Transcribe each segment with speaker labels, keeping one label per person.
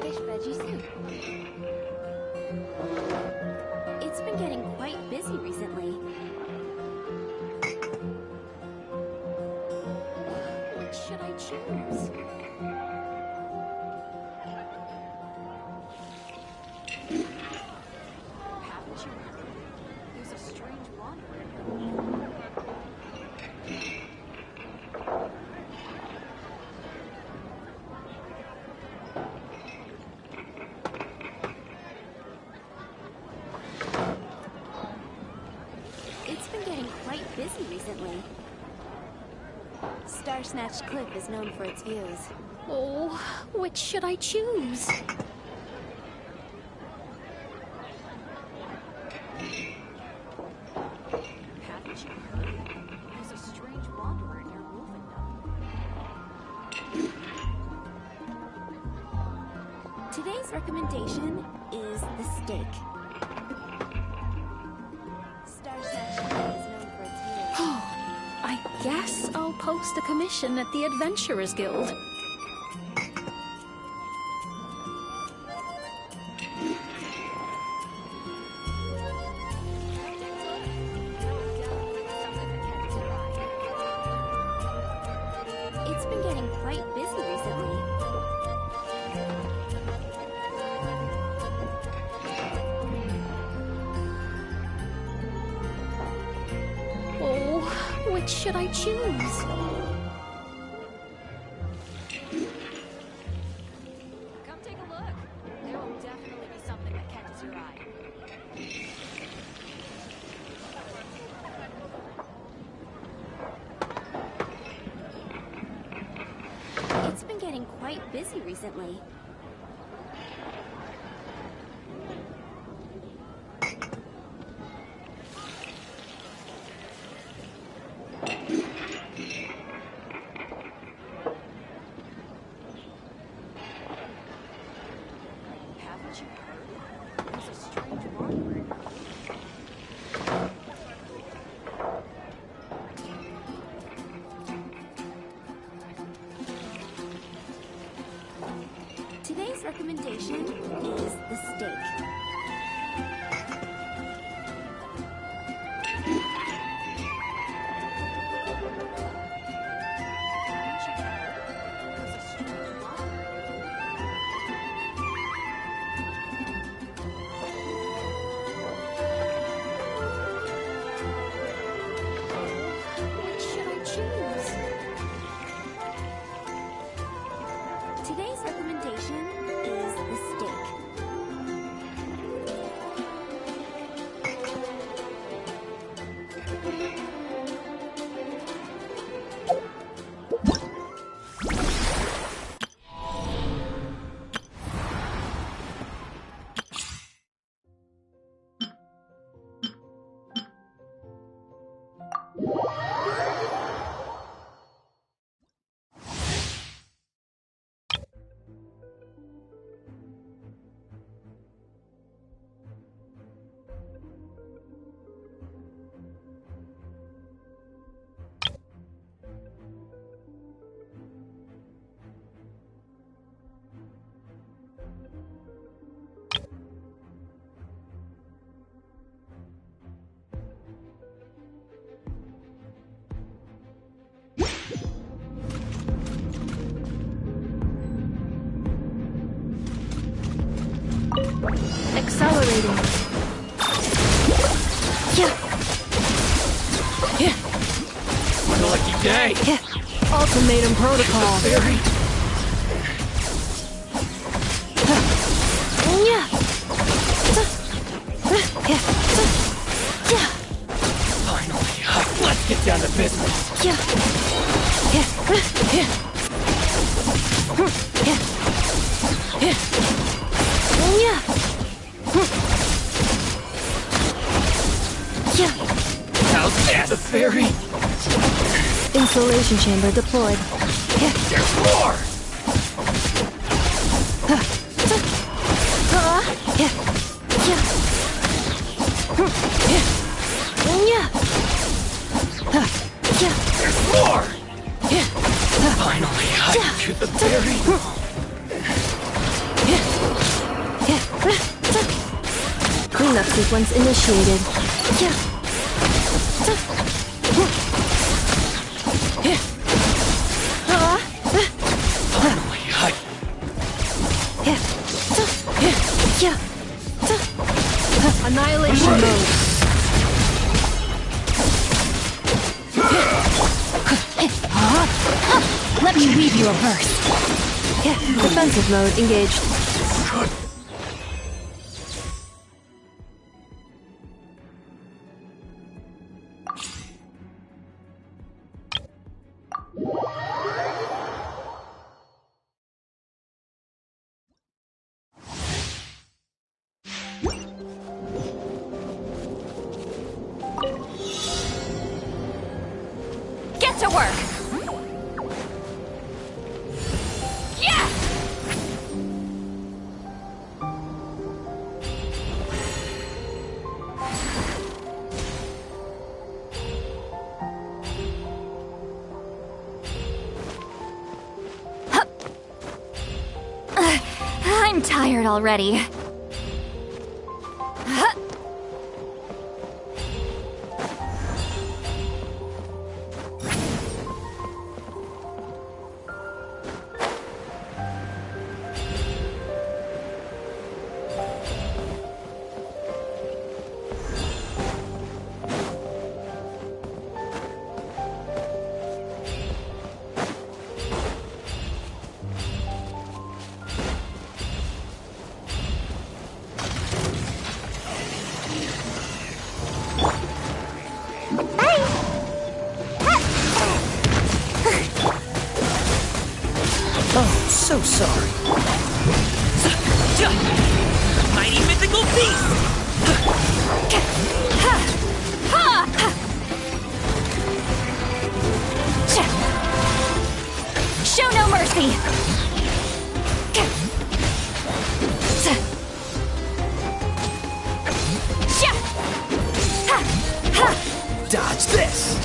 Speaker 1: fish veggie soup. It's been getting quite busy recently. Which should I choose? Haven't you heard? There's a strange wanderer here. It's been getting quite busy recently. Star-Snatched Cliff is known for its views. Oh, which should I choose? Haven't you heard? There's a strange wanderer near Wolfendom. Today's recommendation is the steak. Star-Snatched Cliff is known for its views. I guess I'll post a commission at the Adventurers Guild. It's been getting quite busy recently. Oh, which should I choose? Come take a look. There will definitely be something that catches your eye. It's been getting quite busy recently. Haven't you heard? There's a strange wanderer. Today's recommendation is the steak. Which should I choose? Today's recommendation is the steak. Accelerating. Yeah. Yeah.
Speaker 2: What a lucky day.
Speaker 1: Yeah. Ultimatum protocol.
Speaker 2: Very.
Speaker 1: Yeah. Yeah.
Speaker 2: Finally, let's get down to business.
Speaker 1: Yeah. Yeah. Yeah. Yeah. Yeah. Yeah. Yeah.
Speaker 2: How's that? The ferry?
Speaker 1: Insulation chamber deployed. Yeah.
Speaker 2: There's more!
Speaker 1: Yeah. Yeah. Yeah. Yeah.
Speaker 2: There's more!
Speaker 1: Yeah.
Speaker 2: Finally, I to the ferry.
Speaker 1: Yeah. Cleanup sequence initiated. Yeah. Annihilation mode.
Speaker 3: Let me weave you a verse.
Speaker 1: Defensive mode engaged.
Speaker 3: Get to work! Yeah! I'm tired already.
Speaker 2: Oh, so sorry. Mighty mythical beast!
Speaker 3: Show no mercy!
Speaker 2: Dodge this!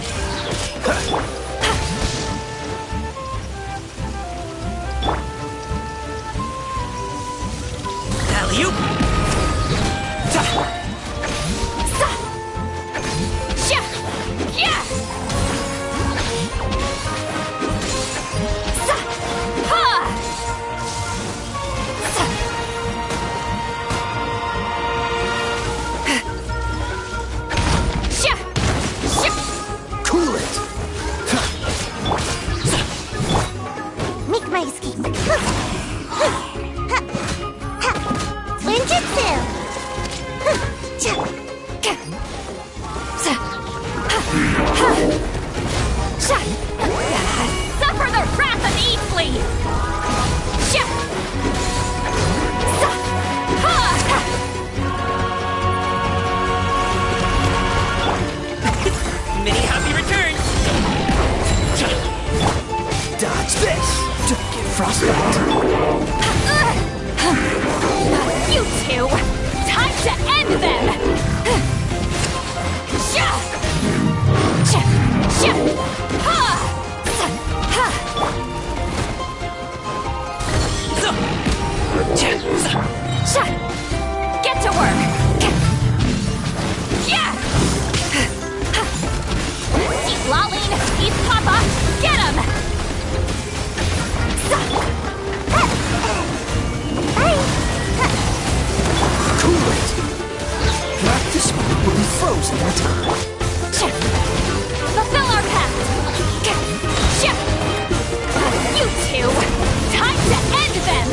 Speaker 2: Alley-oop! Cool it!
Speaker 4: Make my escape.
Speaker 3: Suffer the wrath of Eastly!
Speaker 2: Many happy returns! Dodge this! Don't get frostbite!
Speaker 3: You two! Time to end them! Get to work! East Laline! East Papa! Get him!
Speaker 2: Cool it! Practice mode will be frozen in time.
Speaker 3: Fulfill our pact! You two! Time to end them!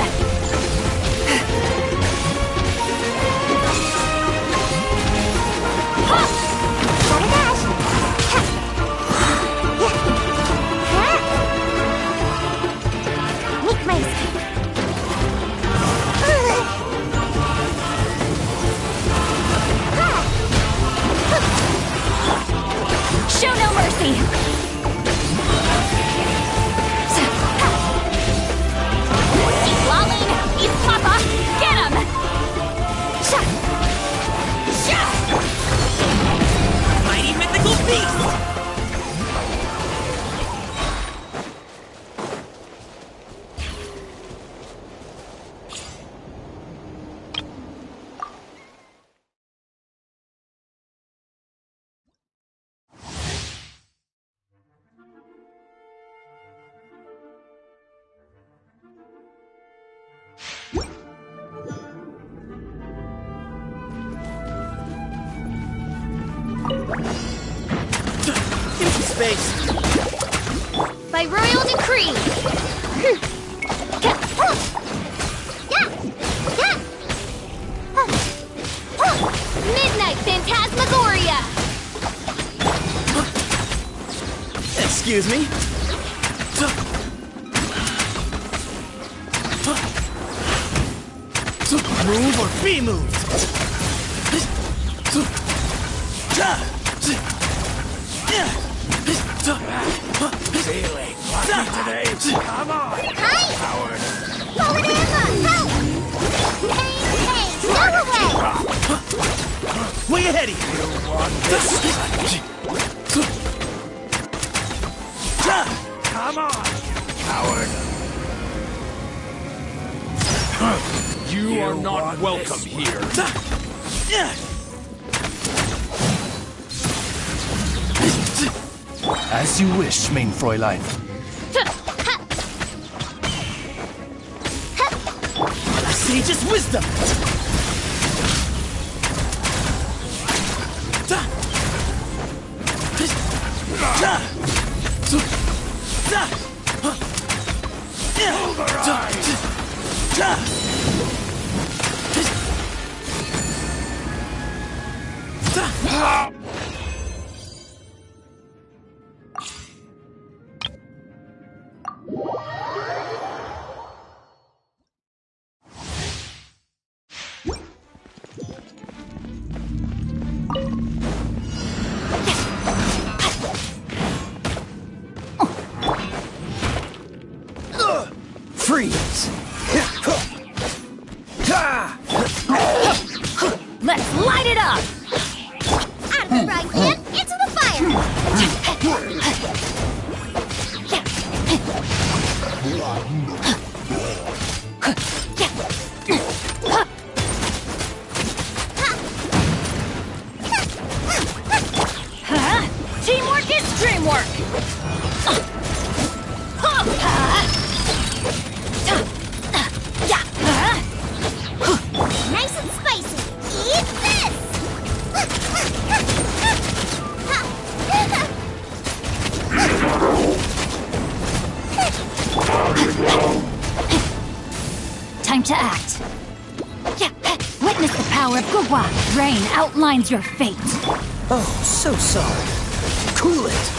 Speaker 2: space.
Speaker 3: By royal decree. Midnight Phantasmagoria.
Speaker 2: Excuse me. Move or be moved. Feeling lucky today. Come on.
Speaker 4: Hi! Forward Emma! Help! Hey, go away!
Speaker 2: Way ahead of you. Come on, coward.
Speaker 5: You are not welcome here.
Speaker 2: As you wish, main Fräulein. Sage's wisdom! Freeze!
Speaker 3: Let's light it up.
Speaker 4: Out of the frying pan, into the fire!
Speaker 3: Teamwork is dreamwork.
Speaker 4: Nice and spicy! Eat this!
Speaker 3: Time to act. Witness the power of Gugwa. Rain outlines your fate.
Speaker 2: Oh, so sorry. Cool it!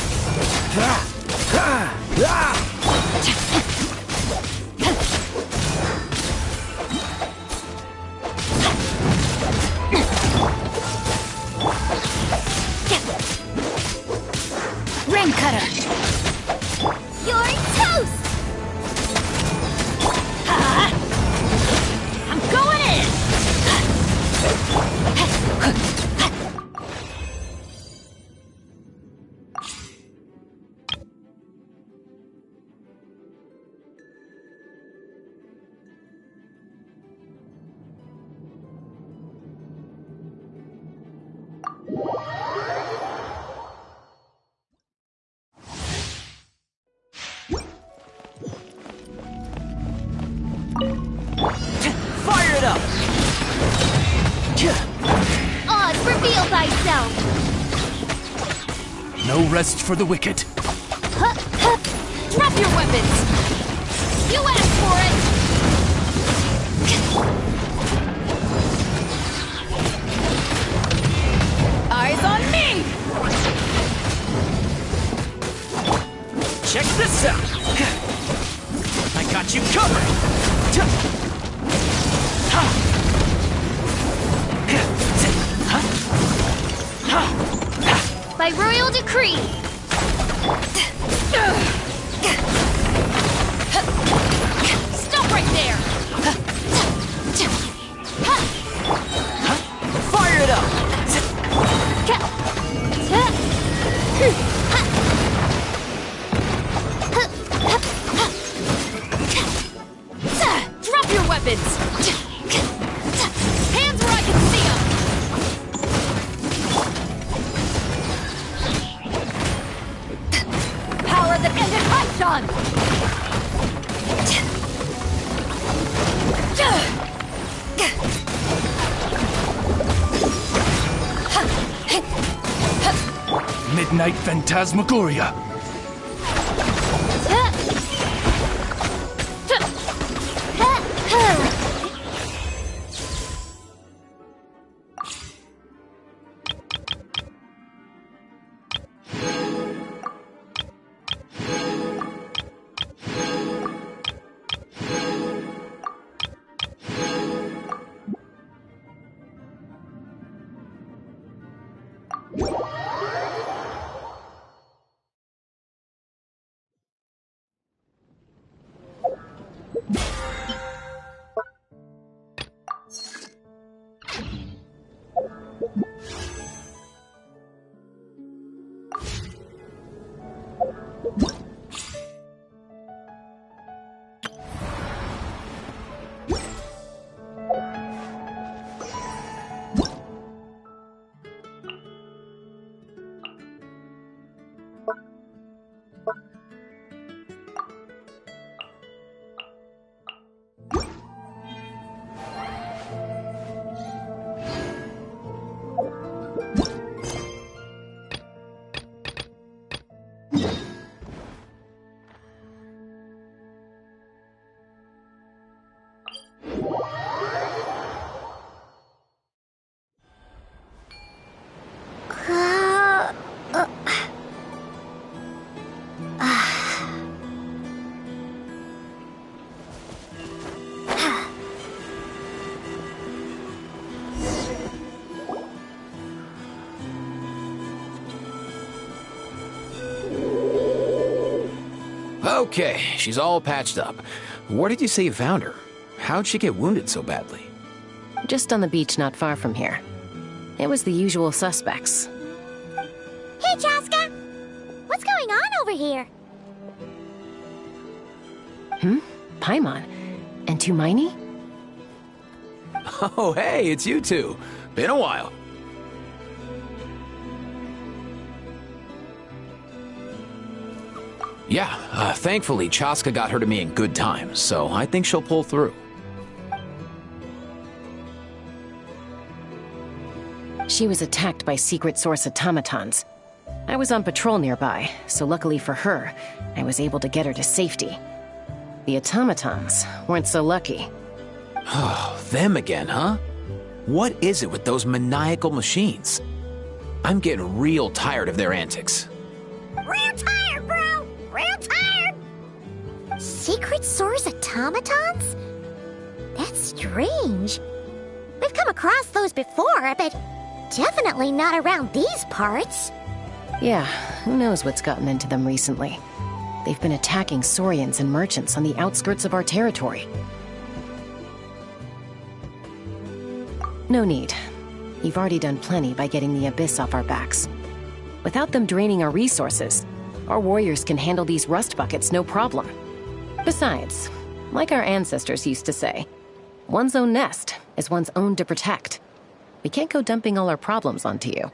Speaker 3: Rain cutter.
Speaker 4: You're toast!
Speaker 3: I'm going in.
Speaker 2: Fire it up!
Speaker 3: Oz, reveal thyself.
Speaker 2: No rest for the wicked.
Speaker 3: Drop your weapons. You asked for it. Eyes on me.
Speaker 2: Check this out! I got you covered!
Speaker 3: By royal decree. Stop right there.
Speaker 2: Fire it up!
Speaker 3: Drop your weapons. Hands where I can see them. Power that ended Python.
Speaker 2: Night Phantasmagoria.
Speaker 6: Okay, she's all patched up. Where did you say you found her? How'd she get wounded so badly?
Speaker 7: Just on the beach not far from here. It was the usual suspects.
Speaker 4: Hey, Chaska! What's going on over here?
Speaker 7: Paimon? And Tumaini?
Speaker 6: Oh, hey, it's you two. Been a while. Yeah, thankfully Chaska got her to me in good time, so I think she'll pull through.
Speaker 7: She was attacked by secret source automatons. I was on patrol nearby, so luckily for her, I was able to get her to safety. The automatons weren't so lucky.
Speaker 6: Oh, them again, huh? What is it with those maniacal machines? I'm getting real tired of their antics.
Speaker 4: Real tired, bro! Real tired! Secret source automatons? That's strange. We've come across those before, but definitely not around these parts.
Speaker 7: Yeah, who knows what's gotten into them recently. They've been attacking Saurians and merchants on the outskirts of our territory. No need. You've already done plenty by getting the Abyss off our backs. Without them draining our resources, our warriors can handle these rust buckets no problem. Besides, like our ancestors used to say, one's own nest is one's own to protect. We can't go dumping all our problems onto you.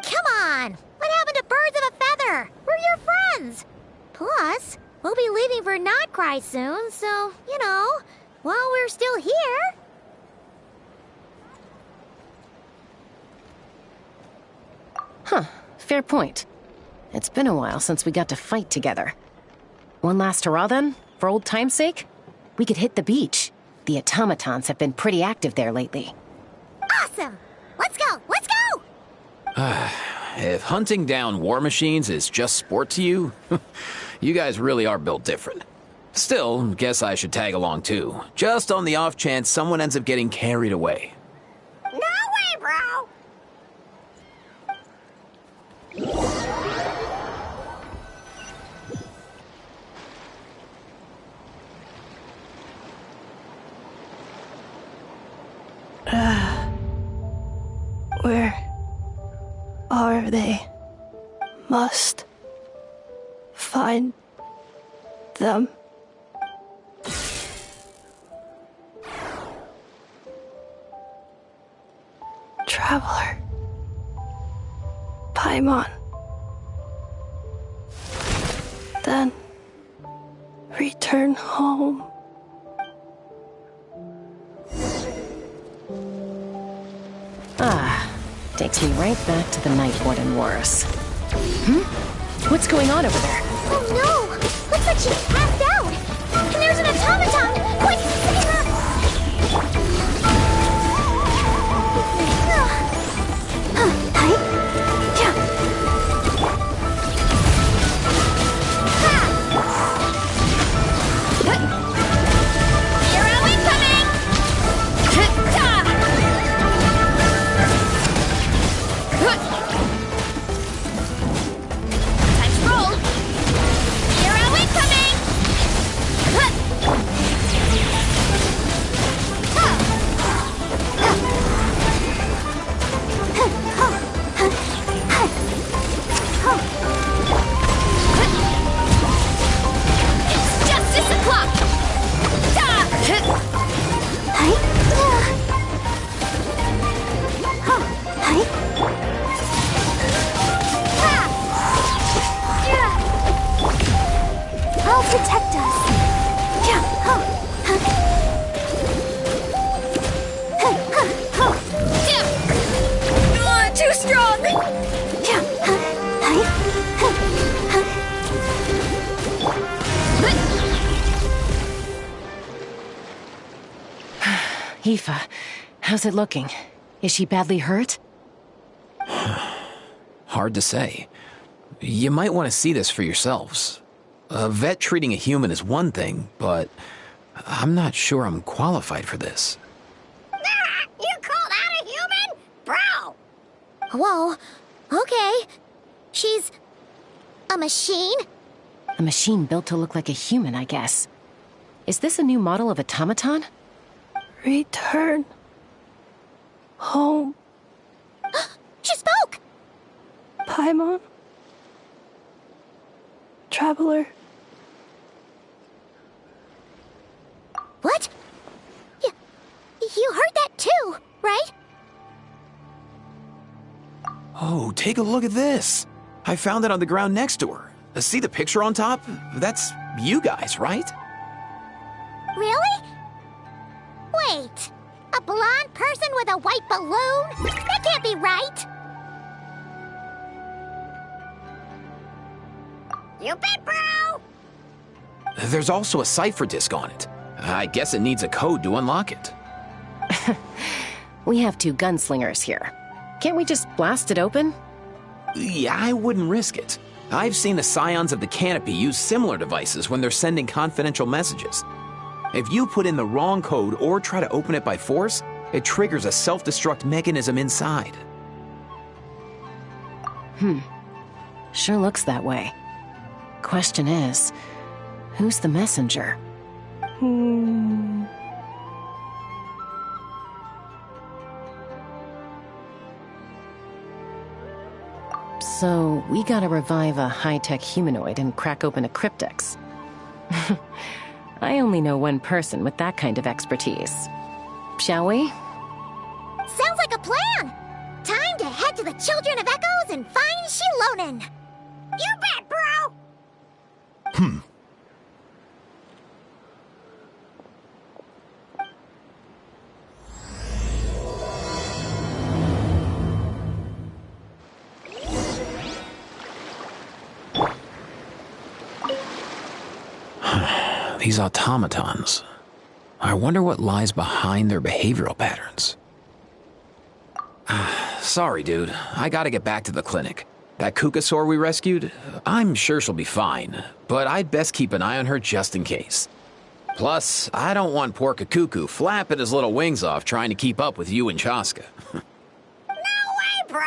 Speaker 4: Come on! What happened to birds of a feather? We're your friends! Plus, we'll be leaving for Notcry soon, so, you know, while we're still here...
Speaker 7: Huh, fair point. It's been a while since we got to fight together. One last hurrah then, for old time's sake? We could hit the beach. The automatons have been pretty active there lately.
Speaker 4: Awesome! Let's go! Let's go!
Speaker 6: If hunting down war machines is just sport to you, you guys really are built different. Still, guess I should tag along too, just on the off chance someone ends up getting carried away.
Speaker 4: No way, bro!
Speaker 8: Where are they? Must find them. Traveler. Paimon. Then return home.
Speaker 7: Takes me right back to the Night Warden Wars. What's going on over there?
Speaker 4: Oh no! Looks like she's passed out! And there's an automaton! Quick, save her! Hero incoming! Time to roll! Hero incoming! It's justice o'clock! I'll protect us. Too strong.
Speaker 7: Aoife, how's it looking? Is she badly hurt?
Speaker 6: Hard to say. You might want to see this for yourselves. A vet treating a human is one thing, but I'm not sure I'm qualified for this.
Speaker 4: You call that a human? Bro! Whoa, okay. She's a machine?
Speaker 7: A machine built to look like a human, I guess. Is this a new model of automaton?
Speaker 8: Return home,
Speaker 4: She spoke!
Speaker 8: Paimon. Traveler.
Speaker 4: What? You heard that too, right?
Speaker 6: Oh, take a look at this. I found it on the ground next to her. See the picture on top? That's you guys, right?
Speaker 4: Really? Wait, a blonde person with a white balloon? That can't be right! You bet, bro!
Speaker 6: There's also a cipher disk on it. I guess it needs a code to unlock it.
Speaker 7: We have two gunslingers here. Can't we just blast it open?
Speaker 6: Yeah, I wouldn't risk it. I've seen the Scions of the Canopy use similar devices when they're sending confidential messages. If you put in the wrong code or try to open it by force, it triggers a self-destruct mechanism inside.
Speaker 7: Sure looks that way. Question is, who's the messenger? So, we gotta revive a high-tech humanoid and crack open a cryptex. I only know one person with that kind of expertise. Shall we?
Speaker 4: Sounds like a plan! Time to head to the Children of Echoes and find Shilonen! You bet, bro!
Speaker 6: These automatons. I wonder what lies behind their behavioral patterns. Sorry, dude. I gotta get back to the clinic. That Kukasaur we rescued, I'm sure she'll be fine, but I'd best keep an eye on her just in case. Plus, I don't want poor Kakuku flapping his little wings off trying to keep up with you and Chaska.
Speaker 4: No way, bro!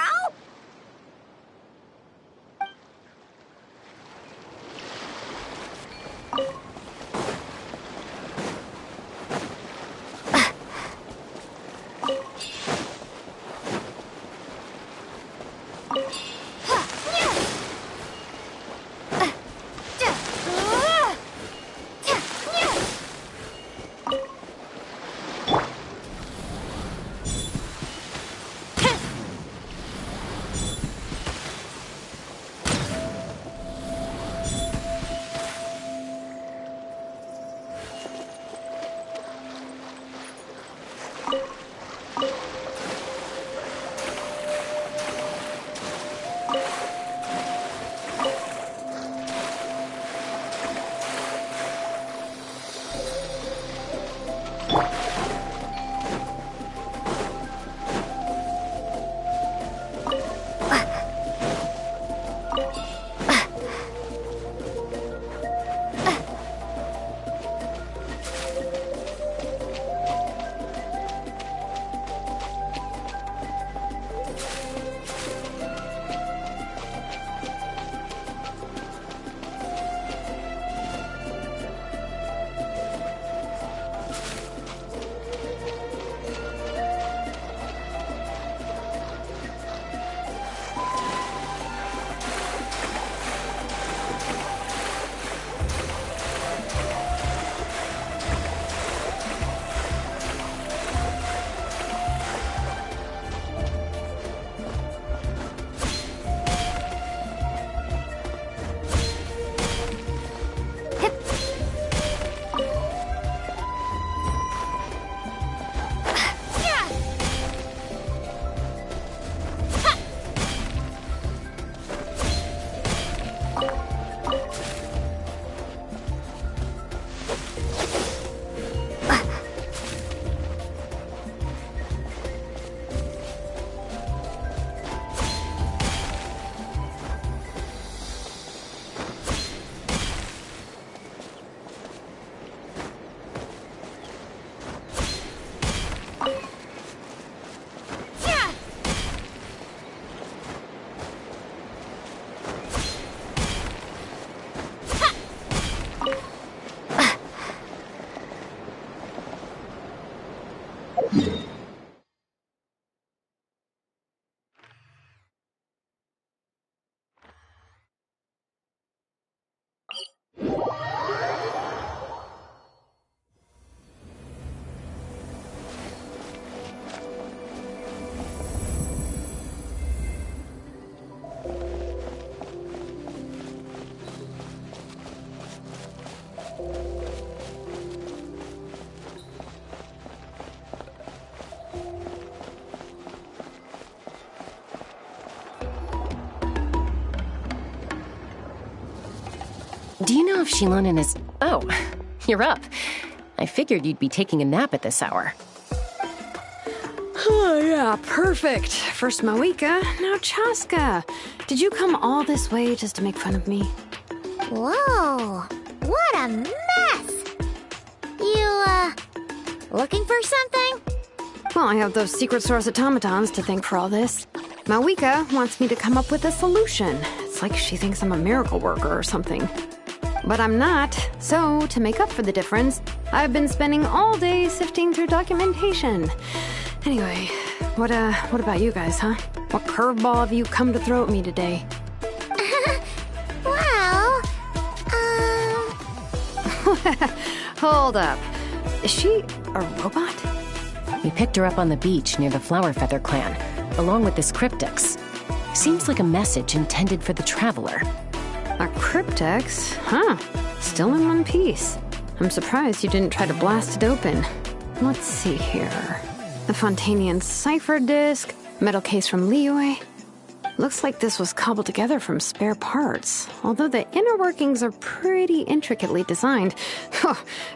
Speaker 7: Do you know if Shilonen is... Oh, you're up. I figured you'd be taking a nap at this hour.
Speaker 9: Oh, yeah, perfect. First Moika, now Chaska. Did you come all this way just to make fun of me?
Speaker 4: Whoa, what a mess! You, looking for something?
Speaker 9: Well, I have those secret source automatons to thank for all this. Moika wants me to come up with a solution. It's like she thinks I'm a miracle worker or something. But I'm not, so to make up for the difference, I've been spending all day sifting through documentation. Anyway, what about you guys, huh? What curveball have you come to throw at me today?
Speaker 4: Well,
Speaker 9: Hold up. Is she a robot?
Speaker 7: We picked her up on the beach near the Flower Feather clan, along with this cryptex. Seems like a message intended for the Traveler.
Speaker 9: A cryptex? Huh. Still in one piece. I'm surprised you didn't try to blast it open. Let's see here. The Fontanian cipher disk, metal case from Liyue. Looks like this was cobbled together from spare parts, although the inner workings are pretty intricately designed.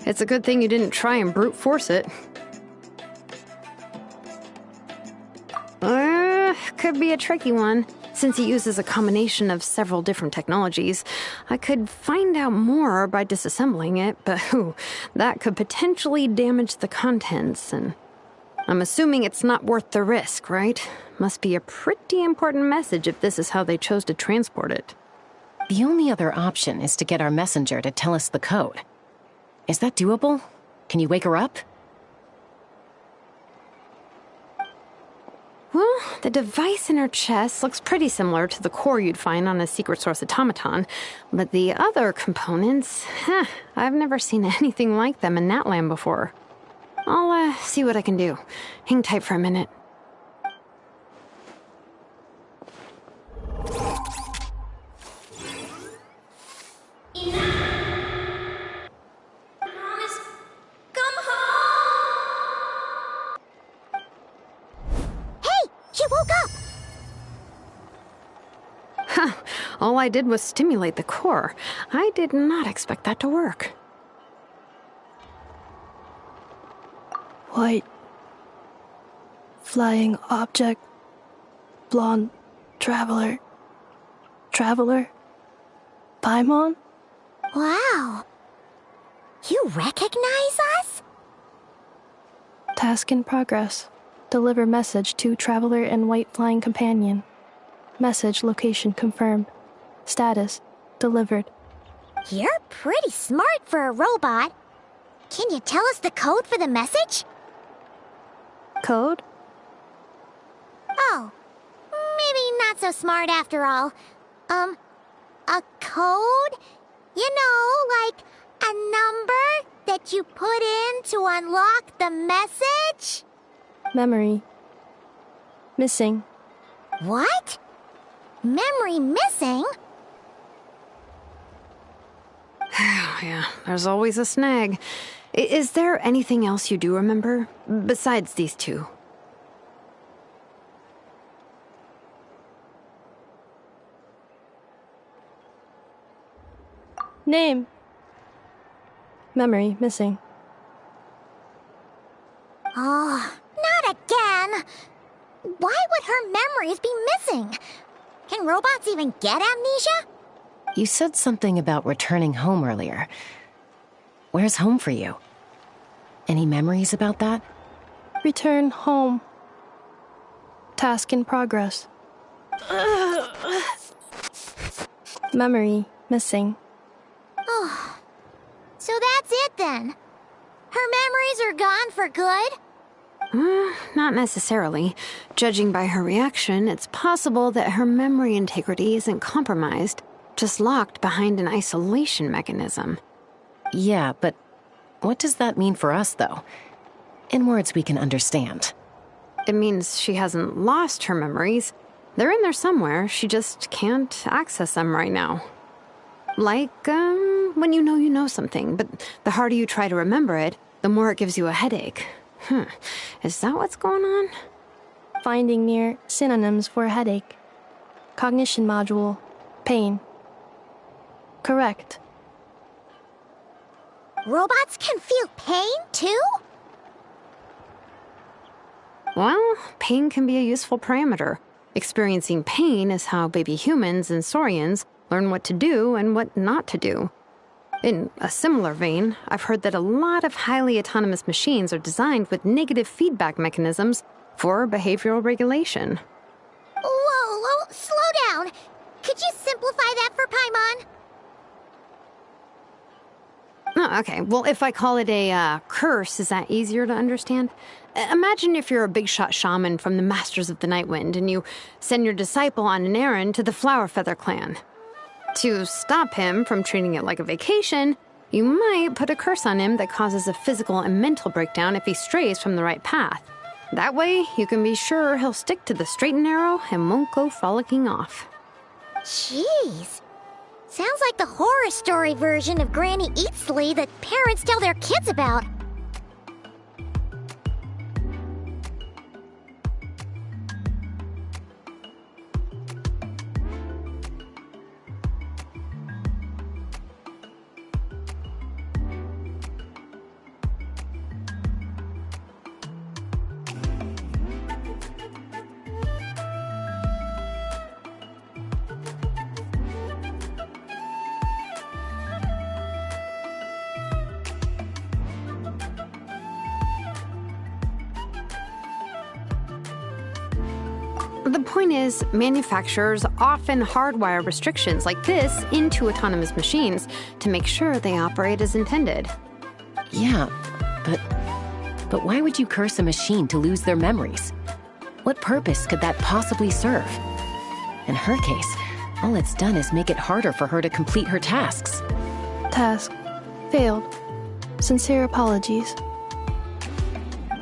Speaker 9: It's a good thing you didn't try and brute force it. Could be a tricky one. Since it uses a combination of several different technologies, I could find out more by disassembling it, but that could potentially damage the contents, and I'm assuming it's not worth the risk, right? Must be a pretty important message if this is how they chose to transport it.
Speaker 7: The only other option is to get our messenger to tell us the code. Is that doable? Can you wake her up?
Speaker 9: Well, the device in her chest looks pretty similar to the core you'd find on a secret source automaton, but the other components, I've never seen anything like them in that land before. I'll see what I can do. Hang tight for a minute.
Speaker 4: She woke up!
Speaker 9: All I did was stimulate the core. I did not expect that to work.
Speaker 8: white, flying object, blonde, traveler, Paimon?
Speaker 4: Wow. You recognize us?
Speaker 8: Task in progress. Deliver message to traveler and white flying companion. Message location confirmed. Status delivered.
Speaker 4: You're pretty smart for a robot. Can you tell us the code for the message?
Speaker 8: Code?
Speaker 4: Oh, maybe not so smart after all. A code? You know, like a number that you put in to unlock the message?
Speaker 8: Memory. Missing.
Speaker 4: What? Memory missing?
Speaker 9: Yeah, there's always a snag. Is there anything else you do remember, besides these two?
Speaker 8: Name. Memory missing.
Speaker 4: Oh, not again! Why would her memories be missing? Can robots even get amnesia?
Speaker 7: You said something about returning home earlier. Where's home for you? Any memories about that?
Speaker 8: Return home. Task in progress. Memory missing.
Speaker 4: Oh, so that's it then. Her memories are gone for good?
Speaker 9: Not necessarily. Judging by her reaction, it's possible that her memory integrity isn't compromised, just locked behind an isolation mechanism.
Speaker 7: Yeah, but what does that mean for us, though? In words we can understand.
Speaker 9: It means she hasn't lost her memories. They're in there somewhere, she just can't access them right now. Like, when you know something, but the harder you try to remember it, the more it gives you a headache. Is that what's going on?
Speaker 8: Finding near synonyms for headache. Cognition module. Pain. Correct.
Speaker 4: Robots can feel pain, too?
Speaker 9: Well, pain can be a useful parameter. Experiencing pain is how baby humans and saurians learn what to do and what not to do. In a similar vein, I've heard that a lot of highly autonomous machines are designed with negative feedback mechanisms for behavioral regulation.
Speaker 4: Whoa, slow down. Could you simplify that for Paimon?
Speaker 9: Oh, okay, well, if I call it a curse, is that easier to understand? Imagine if you're a big shot shaman from the Masters of the Nightwind and you send your disciple on an errand to the Flowerfeather clan. To stop him from treating it like a vacation, you might put a curse on him that causes a physical and mental breakdown if he strays from the right path. That way, you can be sure he'll stick to the straight and narrow and won't go frolicking off.
Speaker 4: Jeez. Sounds like the horror story version of Granny Eatsley that parents tell their kids about.
Speaker 9: The point is, manufacturers often hardwire restrictions like this into autonomous machines to make sure they operate as intended.
Speaker 7: Yeah, but why would you curse a machine to lose their memories? What purpose could that possibly serve? In her case, all it's done is make it harder for her to complete her tasks.
Speaker 8: Task. Failed. Sincere apologies.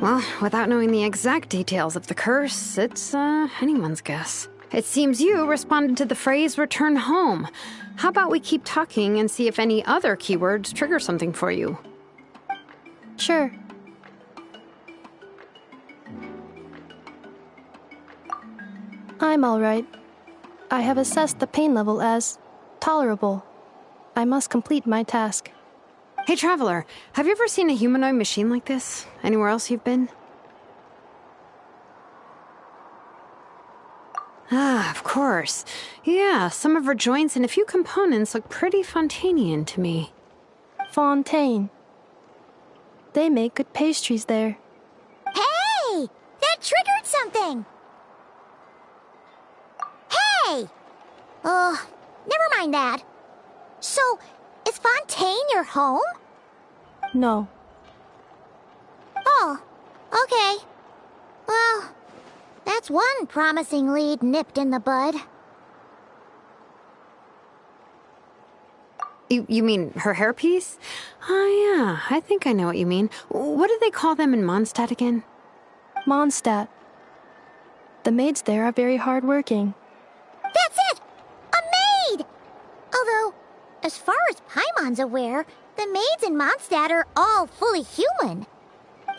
Speaker 9: Well, without knowing the exact details of the curse, it's anyone's guess. It seems you responded to the phrase return home. How about we keep talking and see if any other keywords trigger something for you?
Speaker 8: Sure. I'm alright. I have assessed the pain level as tolerable. I must complete my task.
Speaker 9: Hey, Traveler, have you ever seen a humanoid machine like this? Anywhere else you've been? Ah, of course. Yeah, some of her joints and a few components look pretty Fontanian to me.
Speaker 8: Fontaine. They make good pastries there.
Speaker 4: Hey! That triggered something! Hey! Never mind that. So, is Fontaine your home?
Speaker 8: No.
Speaker 4: Oh, okay. Well, that's one promising lead nipped in the bud.
Speaker 9: You mean her hairpiece? Oh, yeah, I think I know what you mean. What do they call them in Mondstadt again?
Speaker 8: Mondstadt. The maids there are very hardworking.
Speaker 4: That's it! A maid! Although, as far as Paimon's aware, the maids in Mondstadt are all fully human.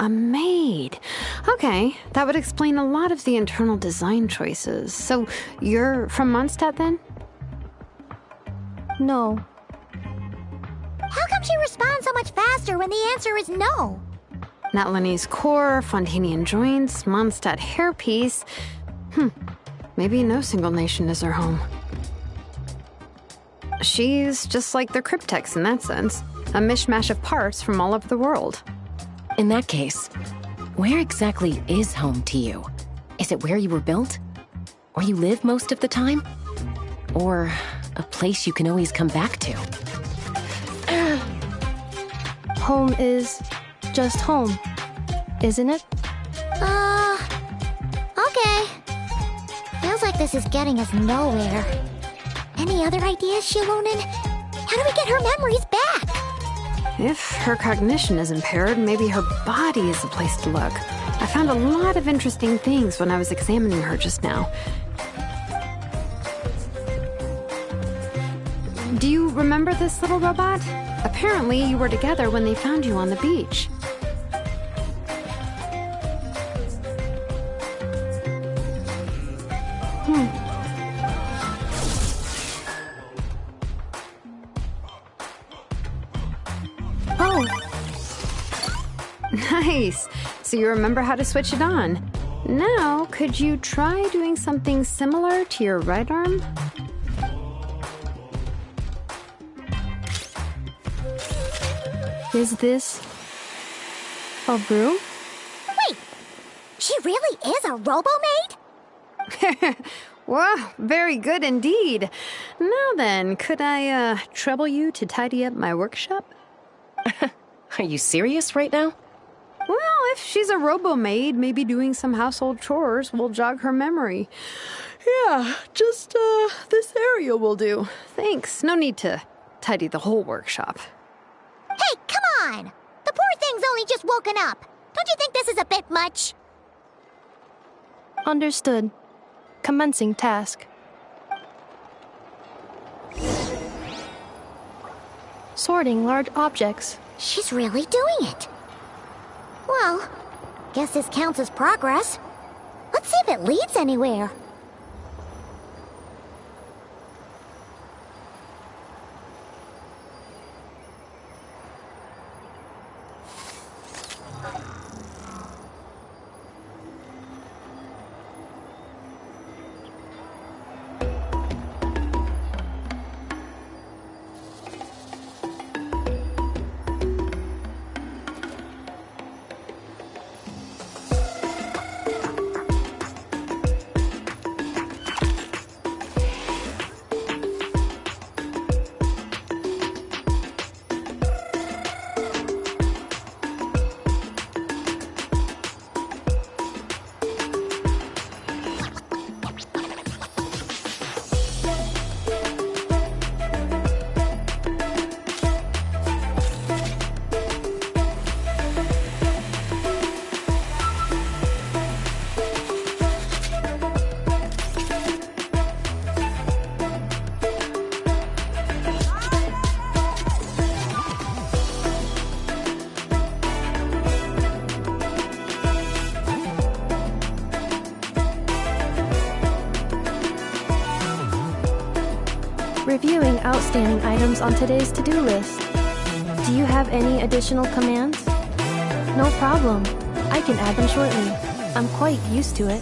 Speaker 9: A maid. Okay, that would explain a lot of the internal design choices. So, you're from Mondstadt then?
Speaker 8: No.
Speaker 4: How come she responds so much faster when the answer is no?
Speaker 9: Natlanese core, Fontanian joints, Mondstadt hairpiece. Maybe no single nation is her home. She's just like the Cryptex in that sense. A mishmash of parts from all over the world.
Speaker 7: In that case, where exactly is home to you? Is it where you were built? Where you live most of the time? Or a place you can always come back to?
Speaker 8: Home is just home, isn't it?
Speaker 4: Okay. Feels like this is getting us nowhere. Any other ideas, Shilonen? How do we get her memories back?
Speaker 9: If her cognition is impaired, maybe her body is the place to look. I found a lot of interesting things when I was examining her just now. Do you remember this little robot? Apparently, you were together when they found you on the beach.
Speaker 8: Oh,
Speaker 9: Nice. So you remember how to switch it on. Now, could you try doing something similar to your right arm?
Speaker 8: is this a broom?
Speaker 4: Wait, she really is a robo-maid?
Speaker 9: Wow, very good indeed. Now then, could I trouble you to tidy up my workshop?
Speaker 7: Are you serious right now?
Speaker 9: Well, if she's a robo-maid, maybe doing some household chores will jog her memory. Yeah, just this area will do. Thanks. No need to tidy the whole workshop.
Speaker 4: Hey, come on! The poor thing's only just woken up. Don't you think this is a bit much?
Speaker 8: Understood. Commencing task. Sorting large objects.
Speaker 4: She's really doing it. Well, guess this counts as progress. Let's see if it leads anywhere. Reviewing outstanding items on today's to-do list.
Speaker 8: Do you have any additional commands? No problem. I can add them shortly. I'm quite used to it.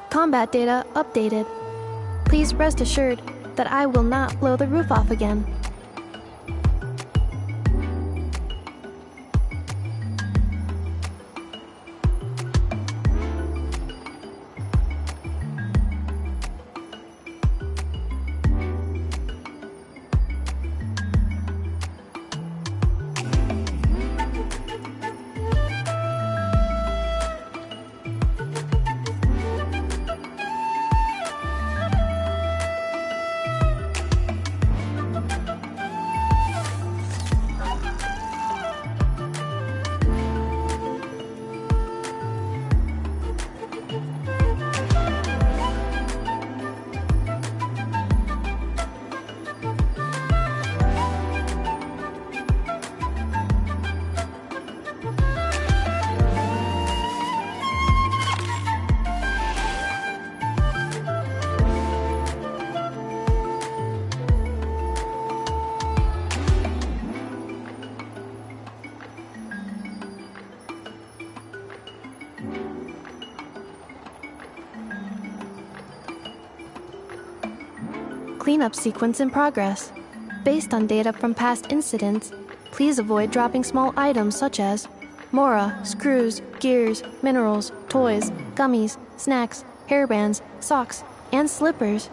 Speaker 8: Combat data updated. Please rest assured that I will not blow the roof off again. Cleanup sequence in progress. Based on data from past incidents, please avoid dropping small items such as mora, screws, gears, minerals, toys, gummies, snacks, hairbands, socks, and slippers.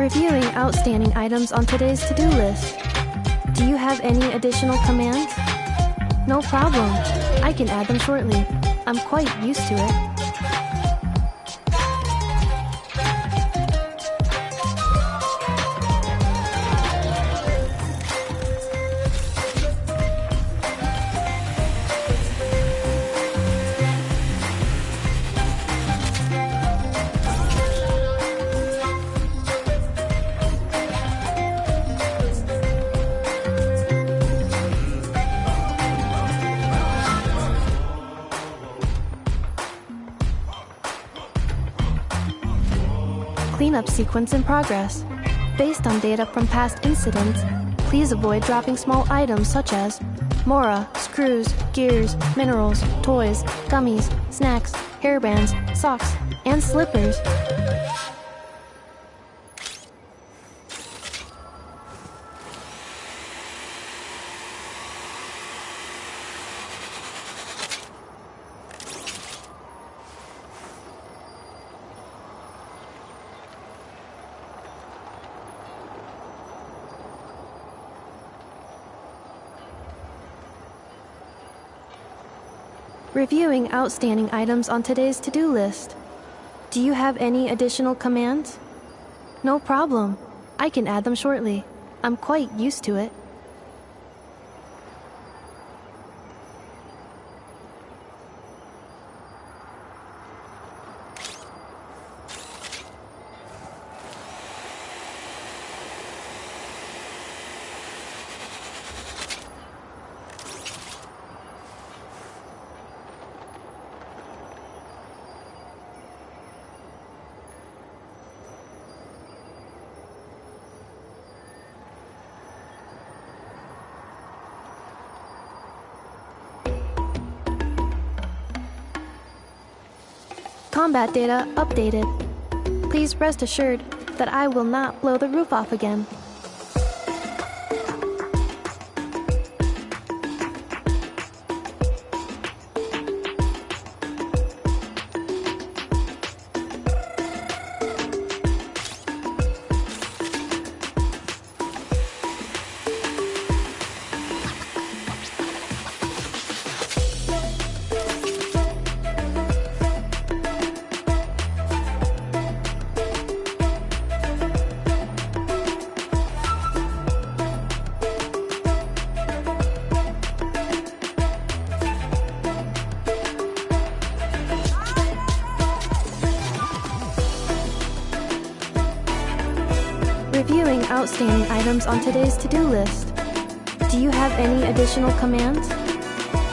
Speaker 8: Reviewing outstanding items on today's to-do list. Do you have any additional commands? No problem. I can add them shortly. I'm quite used to it. Cleanup sequence in progress. Based on data from past incidents, please avoid dropping small items such as mora, screws, gears, minerals, toys, gummies, snacks, hairbands, socks, and slippers. Reviewing outstanding items on today's to-do list. Do you have any additional commands? No problem. I can add them shortly. I'm quite used to it. Combat data updated. Please rest assured that I will not blow the roof off again. Reviewing outstanding items on today's to-do list. Do you have any additional commands?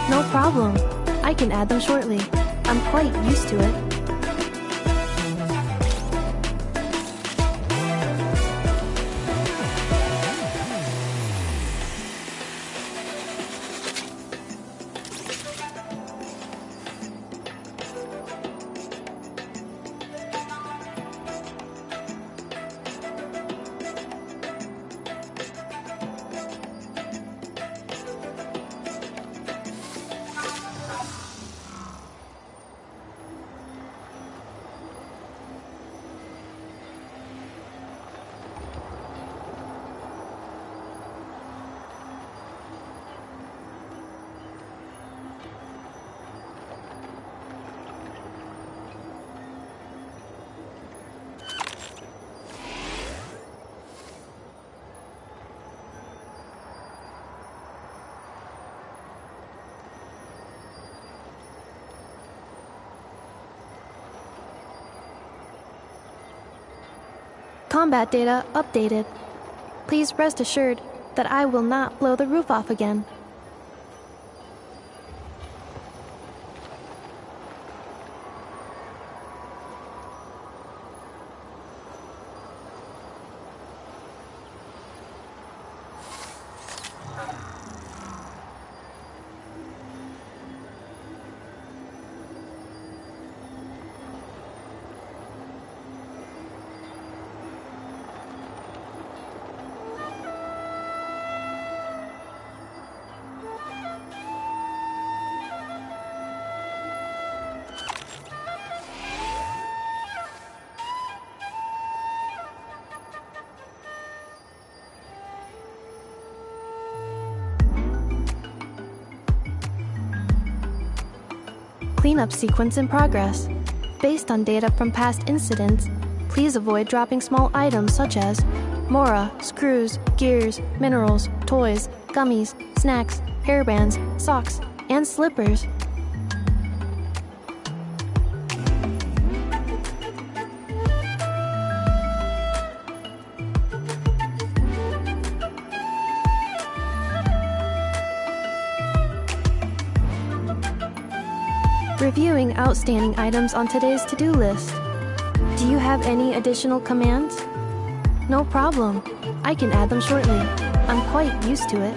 Speaker 8: No problem. I can add them shortly. I'm quite used to it. Combat data updated. Please rest assured that I will not blow the roof off again. Cleanup sequence in progress. Based on data from past incidents, please avoid dropping small items such as Mora, screws, gears, minerals, toys, gummies, snacks, hairbands, socks, and slippers. Reviewing outstanding items on today's to-do list. Do you have any additional commands? No problem. I can add them shortly. I'm quite used to it.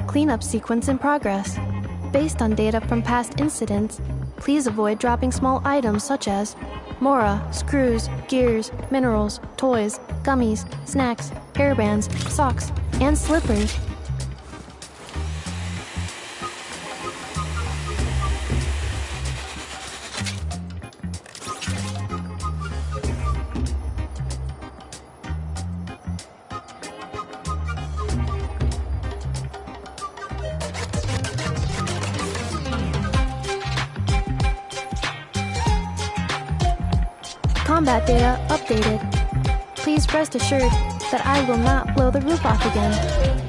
Speaker 8: Cleanup sequence in progress. Based on data from past incidents, please avoid dropping small items such as Mora, screws, gears, minerals, toys, gummies, snacks, hairbands, socks, and slippers. Combat data updated. Please rest assured that I will not blow the roof off again.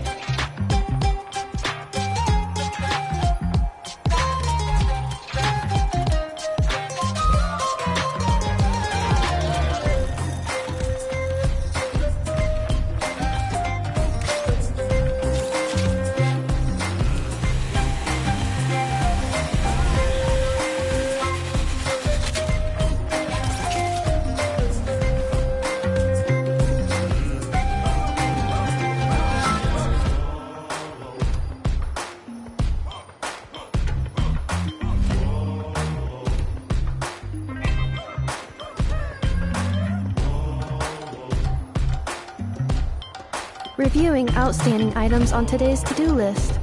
Speaker 8: Reviewing outstanding items on today's to-do list.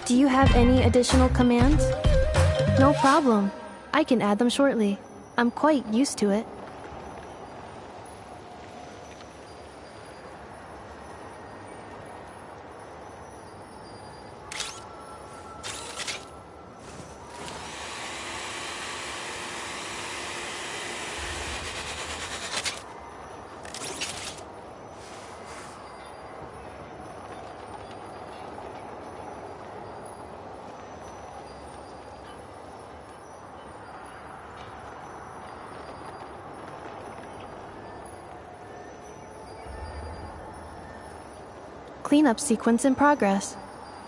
Speaker 8: Do you have any additional commands? No problem. I can add them shortly. I'm quite used to it. Cleanup sequence in progress.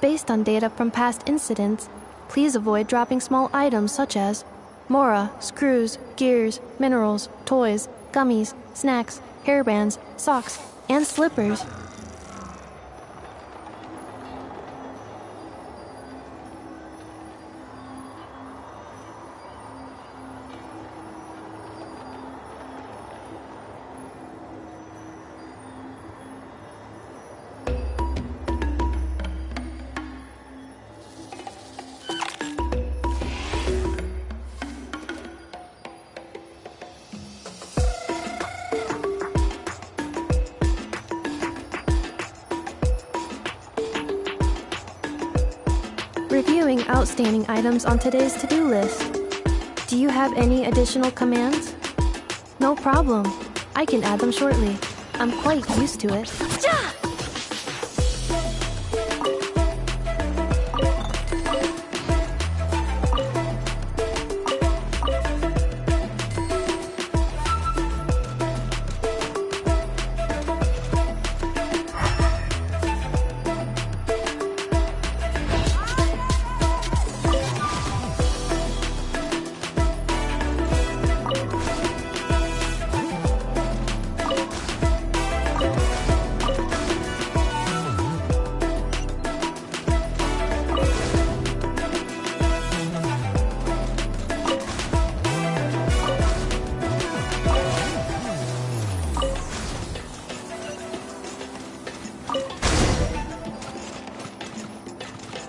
Speaker 8: Based on data from past incidents, please avoid dropping small items such as Mora, screws, gears, minerals, toys, gummies, snacks, hairbands, socks, and slippers. Reviewing outstanding items on today's to-do list. Do you have any additional commands? No problem. I can add them shortly. I'm quite used to it.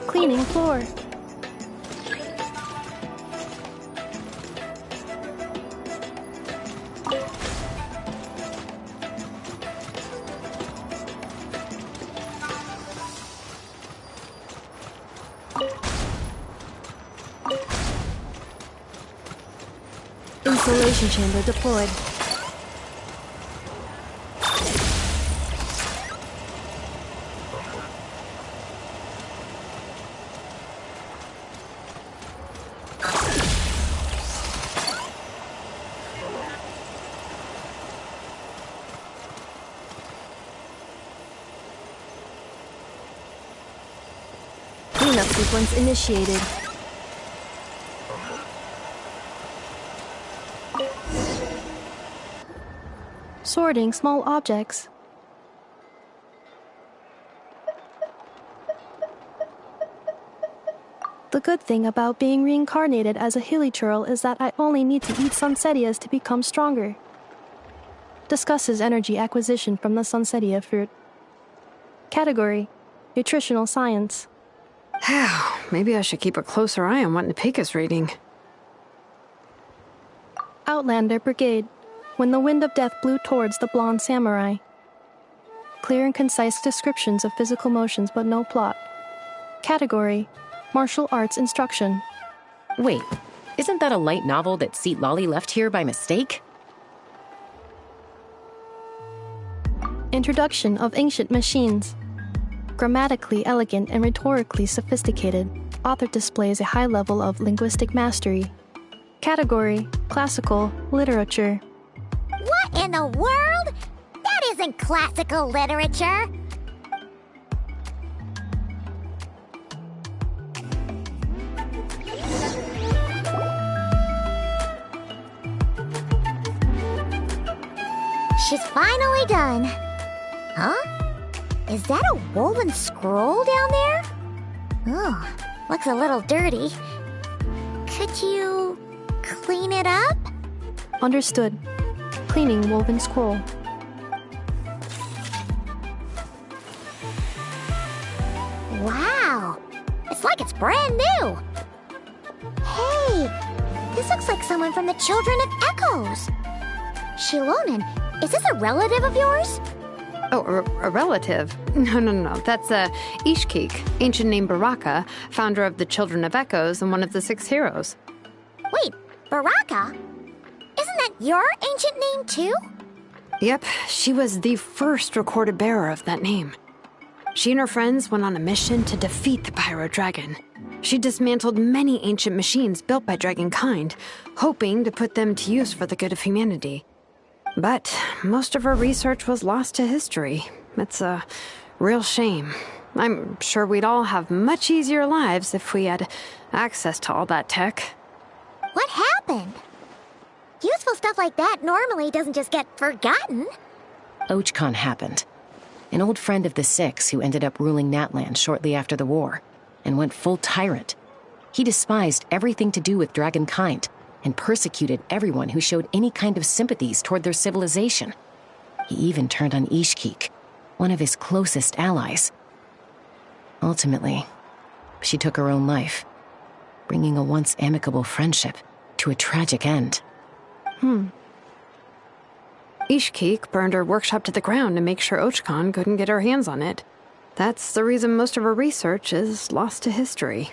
Speaker 8: Cleaning floor. Insulation chamber deployed. Cleanup sequence initiated. Sorting small objects. The good thing about being reincarnated as a hilly churl is that I only need to eat sunsettias to become stronger. Discusses energy acquisition from the sunsettia fruit. Category: Nutritional Science.
Speaker 9: Maybe I should keep a closer eye on what Napika's reading.
Speaker 8: Outlander Brigade. When the wind of death blew towards the blonde samurai. Clear and concise descriptions of physical motions but no plot. Category: Martial Arts Instruction.
Speaker 7: Wait, isn't that a light novel that Seat Lolly left here by mistake?
Speaker 8: Introduction of Ancient Machines. Grammatically elegant and rhetorically sophisticated, author displays a high level of linguistic mastery. Category: Classical Literature.
Speaker 4: What in the world? That isn't classical literature. She's finally done. Huh? Is that a woven scroll down there? Oh, looks a little dirty. Could you clean it up?
Speaker 8: Understood. Cleaning woven scroll.
Speaker 4: Wow! It's like it's brand new! Hey! This looks like someone from the Children of Echoes! Shilonen, is this a relative of yours?
Speaker 9: Oh, a relative? No. That's Ishkik, ancient name Baraka, founder of the Children of Echoes and one of the 6 heroes.
Speaker 4: Wait, Baraka? Isn't that your ancient name too?
Speaker 9: Yep, she was the first recorded bearer of that name. She and her friends went on a mission to defeat the Pyro Dragon. She dismantled many ancient machines built by Dragonkind, hoping to put them to use for the good of humanity. But most of her research was lost to history. It's a real shame. I'm sure we'd all have much easier lives if we had access to all that tech.
Speaker 4: What happened? Useful stuff like that normally doesn't just get forgotten.
Speaker 7: Ochcon happened. An old friend of the Six who ended up ruling Natlan shortly after the war, and went full tyrant. He despised everything to do with dragonkind, and persecuted everyone who showed any kind of sympathies toward their civilization. He even turned on Ishkik, one of his closest allies. Ultimately, she took her own life, bringing a once amicable friendship to a tragic end.
Speaker 9: Ishkik burned her workshop to the ground to make sure Ochcon couldn't get her hands on it. That's the reason most of her research is lost to history.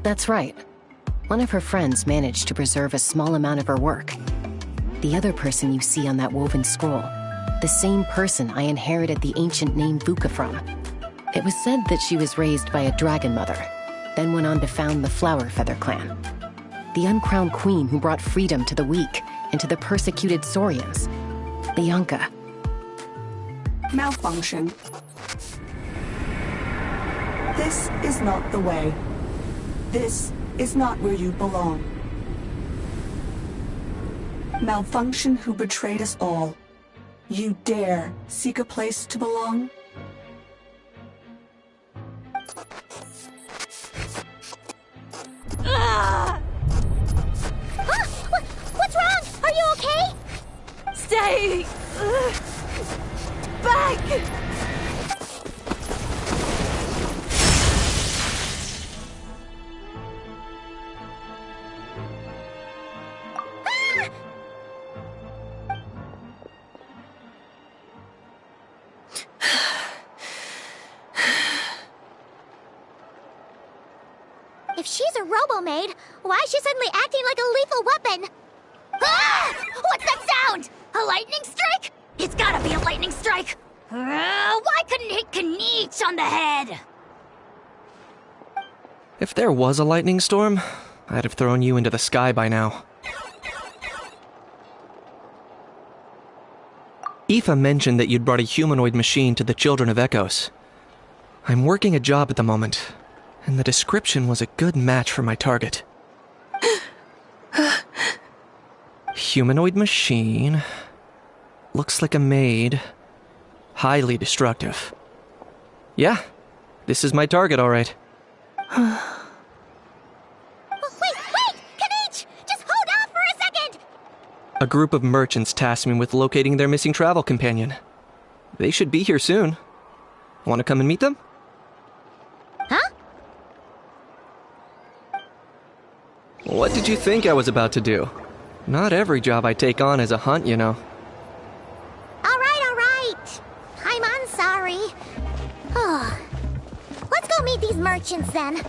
Speaker 7: That's right. One of her friends managed to preserve a small amount of her work. The other person you see on that woven scroll, the same person I inherited the ancient name Vuka from. It was said that she was raised by a dragon mother, then went on to found the Flower Feather clan. The uncrowned queen who brought freedom to the weak and to the persecuted Saurians. Bianca.
Speaker 10: Malfunction. This is not the way. This is not where you belong. Malfunction who betrayed us all. You dare seek a place to belong?
Speaker 4: What's wrong? Are you okay?
Speaker 11: Stay back!
Speaker 4: If she's a robo-maid, why is she suddenly acting like a lethal weapon? Ah! What's that sound? A lightning strike? It's gotta be a lightning strike! Why couldn't it hit Kniech on the head?
Speaker 12: If there was a lightning storm, I'd have thrown you into the sky by now. Aoife mentioned that you'd brought a humanoid machine to the Children of Echoes. I'm working a job at the moment, and the description was a good match for my target. Humanoid machine. Looks like a maid. Highly destructive. Yeah, this is my target, all right.
Speaker 4: Wait! Kniech! Just hold off for a second!
Speaker 12: A group of merchants tasked me with locating their missing travel companion. They should be here soon. Want to come and meet them?
Speaker 4: Huh?
Speaker 12: What did you think I was about to do? Not every job I take on is a hunt, you know.
Speaker 4: All right. I'm sorry. Let's go meet these merchants then.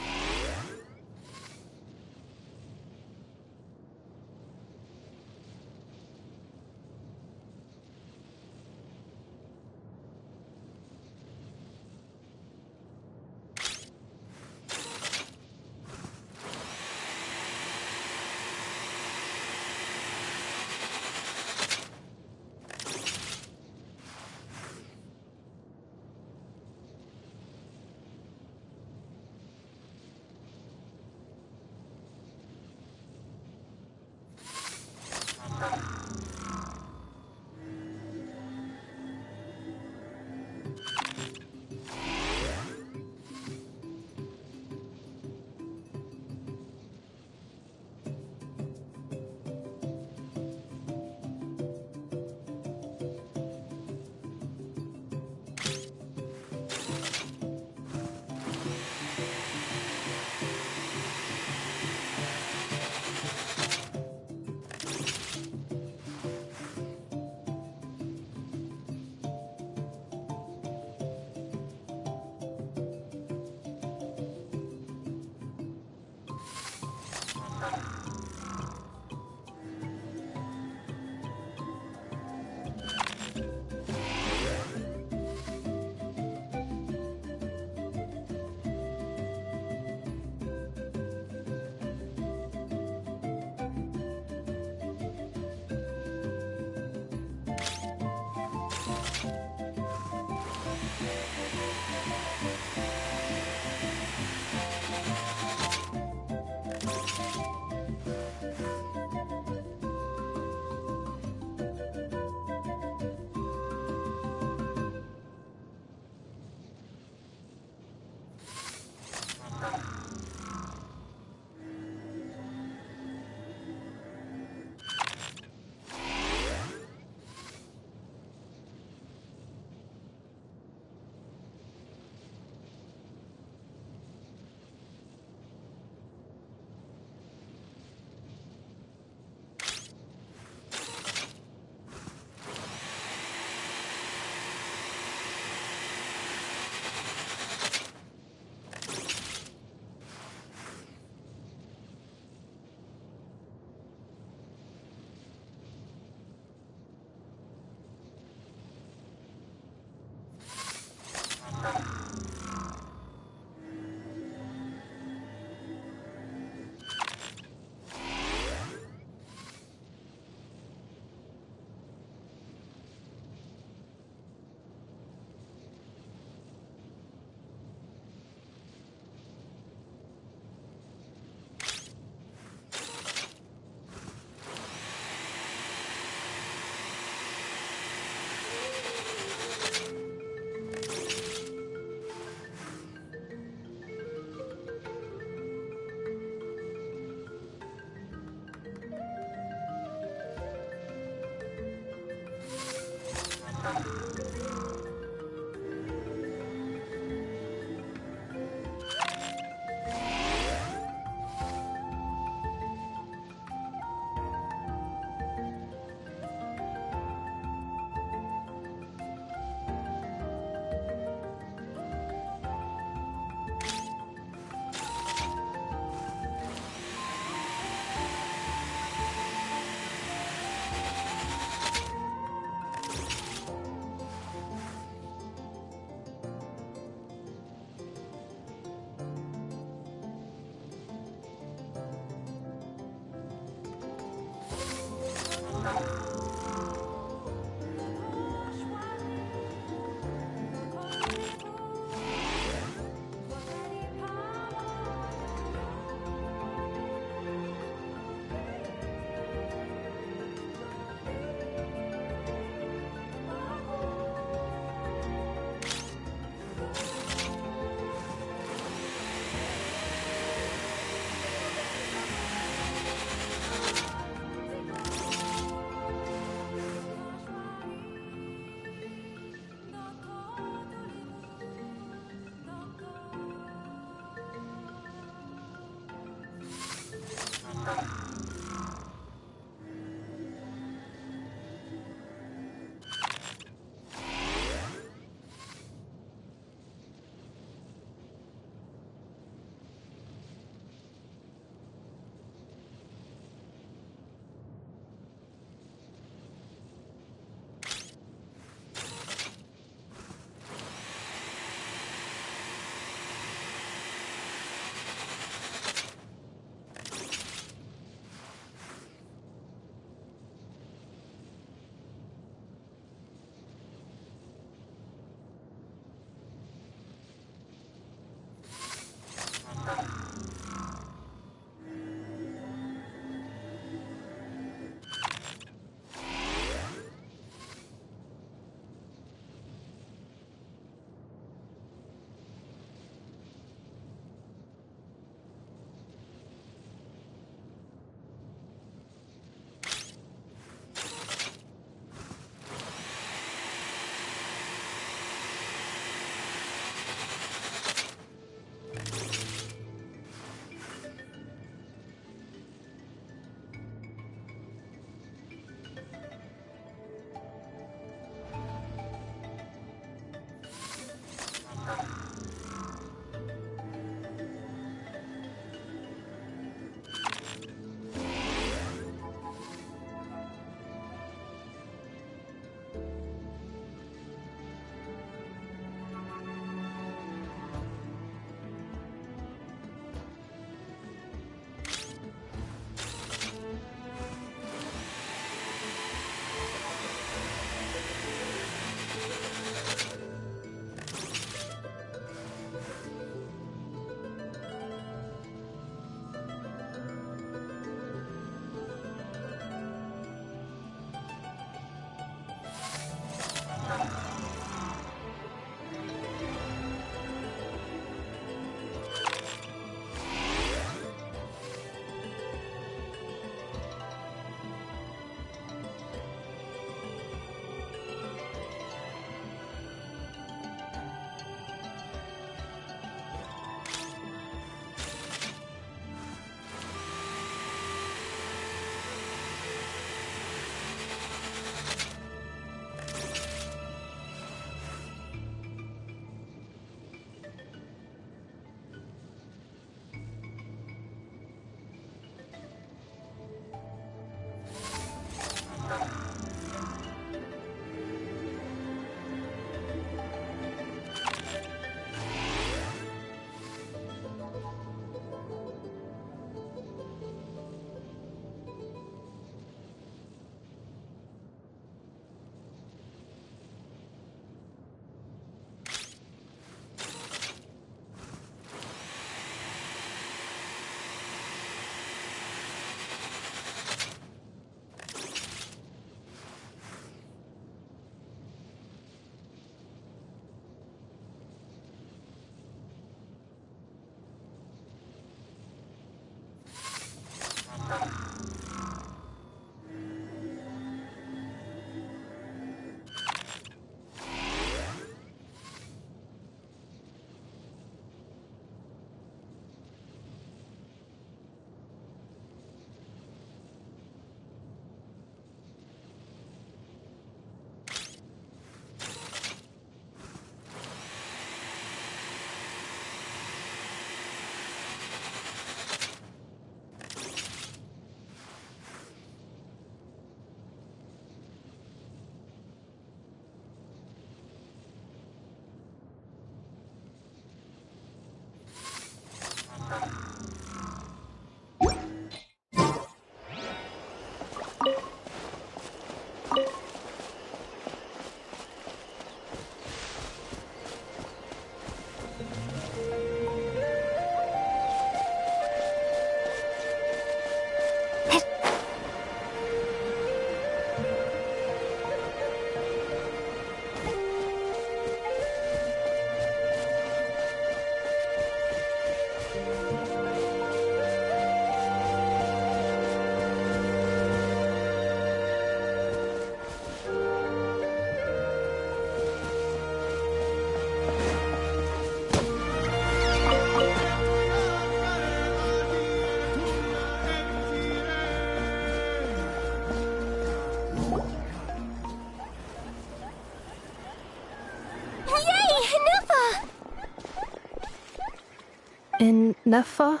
Speaker 8: Ineffa?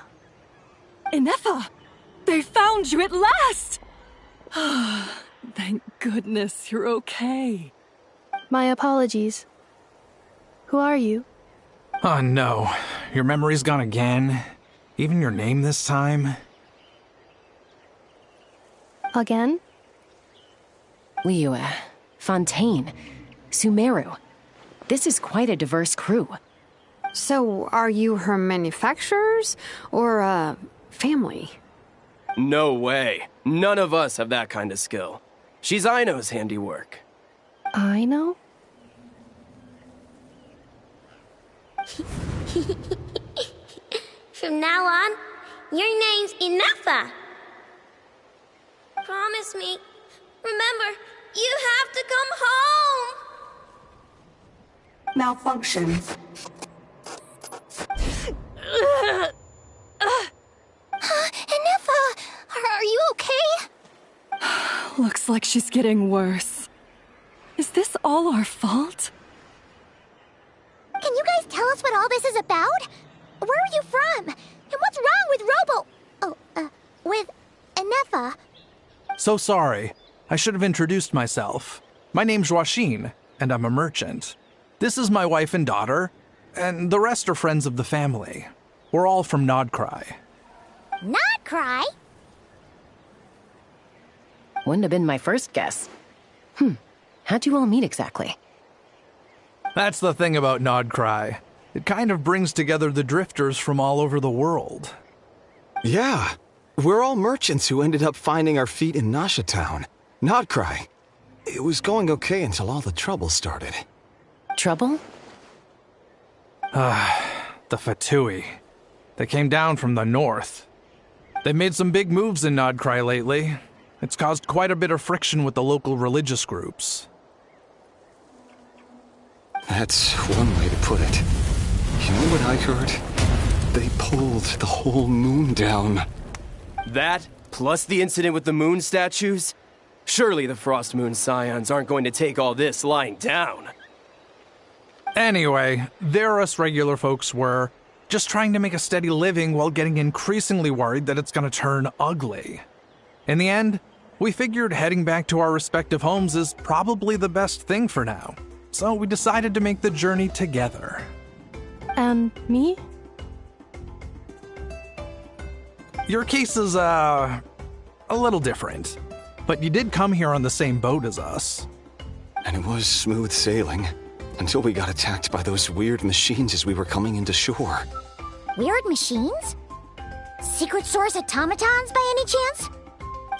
Speaker 11: Ineffa! They found you at last! Thank goodness you're okay.
Speaker 8: My apologies. Who are you?
Speaker 5: Oh no, your memory's gone again? Even your name this time?
Speaker 8: Again?
Speaker 7: Liyue, Fontaine, Sumeru. This is quite a diverse crew.
Speaker 9: So, are you her manufacturers or family?
Speaker 13: No way. None of us have that kind of skill. She's Aino's handiwork.
Speaker 8: Aino?
Speaker 4: From now on, your name's Ineffa. Promise me. Remember, you have to come home.
Speaker 10: Malfunction.
Speaker 4: Ineffa, are you okay?
Speaker 11: Looks like she's getting worse. Is this all our fault?
Speaker 4: Can you guys tell us what all this is about? Where are you from? And what's wrong with with Ineffa?
Speaker 5: So sorry. I should have introduced myself. My name's Joachine, and I'm a merchant. This is my wife and daughter, and the rest are friends of the family. We're all from Nodcry.
Speaker 4: Nodcry?
Speaker 7: Wouldn't have been my first guess. How'd you all meet exactly?
Speaker 5: That's the thing about Nodcry. It kind of brings together the drifters from all over the world.
Speaker 14: Yeah, we're all merchants who ended up finding our feet in Nasha Town. Nodcry. It was going okay until all the trouble started.
Speaker 7: Trouble?
Speaker 5: The Fatui. They came down from the north. They've made some big moves in Nodcry lately. It's caused quite a bit of friction with the local religious groups.
Speaker 14: That's one way to put it. You know what I heard? They pulled the whole moon down.
Speaker 13: That, plus the incident with the moon statues? Surely the Frost Moon Scions aren't going to take all this lying down.
Speaker 5: Anyway, there us regular folks were just trying to make a steady living while getting increasingly worried that it's gonna turn ugly. In the end, we figured heading back to our respective homes is probably the best thing for now. So we decided to make the journey together.
Speaker 8: And me?
Speaker 5: Your case is, a little different. But you did come here on the same boat as us.
Speaker 14: And it was smooth sailing, until we got attacked by those weird machines as we were coming into shore.
Speaker 4: Weird machines? Secret Source automatons by any chance?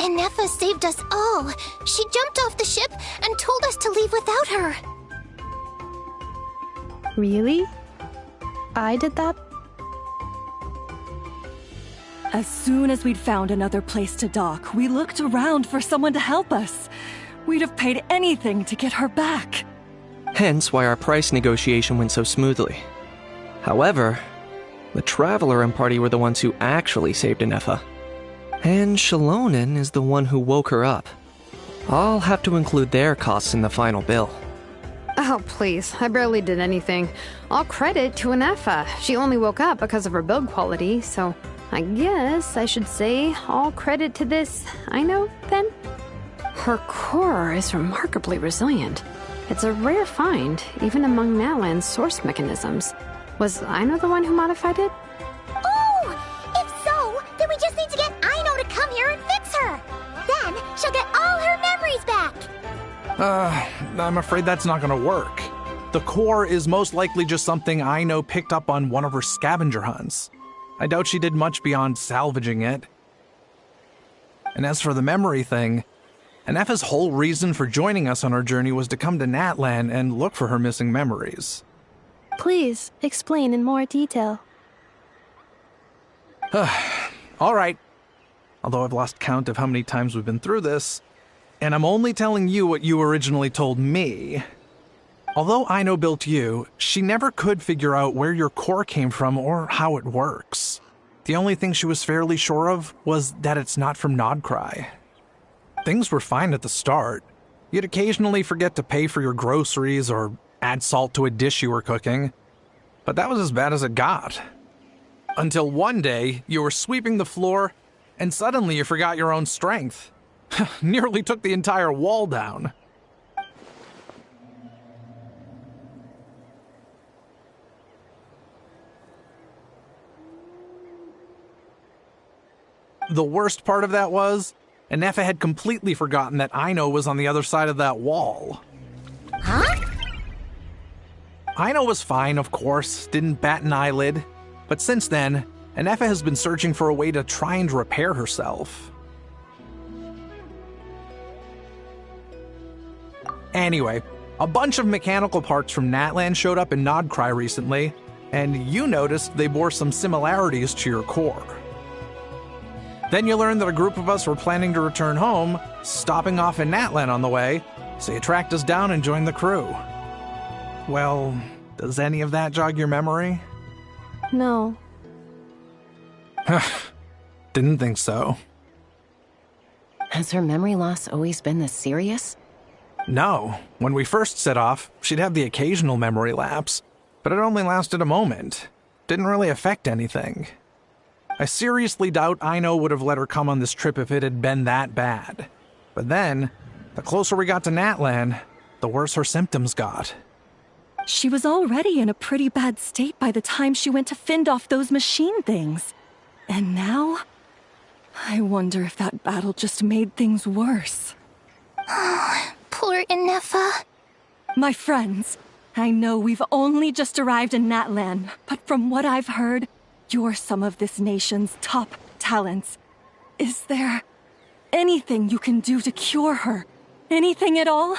Speaker 4: Ineffa saved us all. She jumped off the ship and told us to leave without her.
Speaker 8: Really? I did that?
Speaker 11: As soon as we'd found another place to dock, we looked around for someone to help us. We'd have paid anything to get her back.
Speaker 12: Hence why our price negotiation went so smoothly. However, the Traveler and party were the ones who actually saved Ineffa. And Shalonen is the one who woke her up. I'll have to include their costs in the final bill.
Speaker 9: Oh, please. I barely did anything. All credit to Ineffa. She only woke up because of her build quality, so I guess I should say all credit to this Aino, then? Her core is remarkably resilient. It's a rare find, even among Nalan's source mechanisms. Was Aino the one who modified it?
Speaker 4: Oh! If so, then we just need to get Aino to come here and fix her! Then she'll get all her memories back!
Speaker 5: I'm afraid that's not gonna work. The core is most likely just something Aino picked up on one of her scavenger hunts. I doubt she did much beyond salvaging it. And as for the memory thing, Ineffa's whole reason for joining us on our journey was to come to Natlan and look for her missing memories.
Speaker 8: Please, explain in more detail.
Speaker 5: All right. Although I've lost count of how many times we've been through this, and I'm only telling you what you originally told me. Although Aino built you, she never could figure out where your core came from or how it works. The only thing she was fairly sure of was that it's not from Nodcry. Things were fine at the start. You'd occasionally forget to pay for your groceries or add salt to a dish you were cooking. But that was as bad as it got. Until one day, you were sweeping the floor, and suddenly you forgot your own strength. Nearly took the entire wall down. The worst part of that was, Anefa had completely forgotten that Aino was on the other side of that wall.
Speaker 4: Huh?
Speaker 5: Aino was fine, of course, didn't bat an eyelid. But since then, Anefa has been searching for a way to try and repair herself. Anyway, a bunch of mechanical parts from Natlan showed up in Nodcry recently, and you noticed they bore some similarities to your core. Then you learned that a group of us were planning to return home, stopping off in Natlan on the way, so you tracked us down and joined the crew. Well, does any of that jog your memory?
Speaker 8: No.
Speaker 5: Didn't think so.
Speaker 7: Has her memory loss always been this serious?
Speaker 5: No. When we first set off, she'd have the occasional memory lapse, but it only lasted a moment. Didn't really affect anything. I seriously doubt Aino would have let her come on this trip if it had been that bad. But then, the closer we got to Natlan, the worse her symptoms got.
Speaker 11: She was already in a pretty bad state by the time she went to fend off those machine things. And now? I wonder if that battle just made things worse.
Speaker 4: Poor Anefa.
Speaker 11: My friends, I know we've only just arrived in Natlan, but from what I've heard, you're some of this nation's top talents. Is there anything you can do to cure her? Anything at all?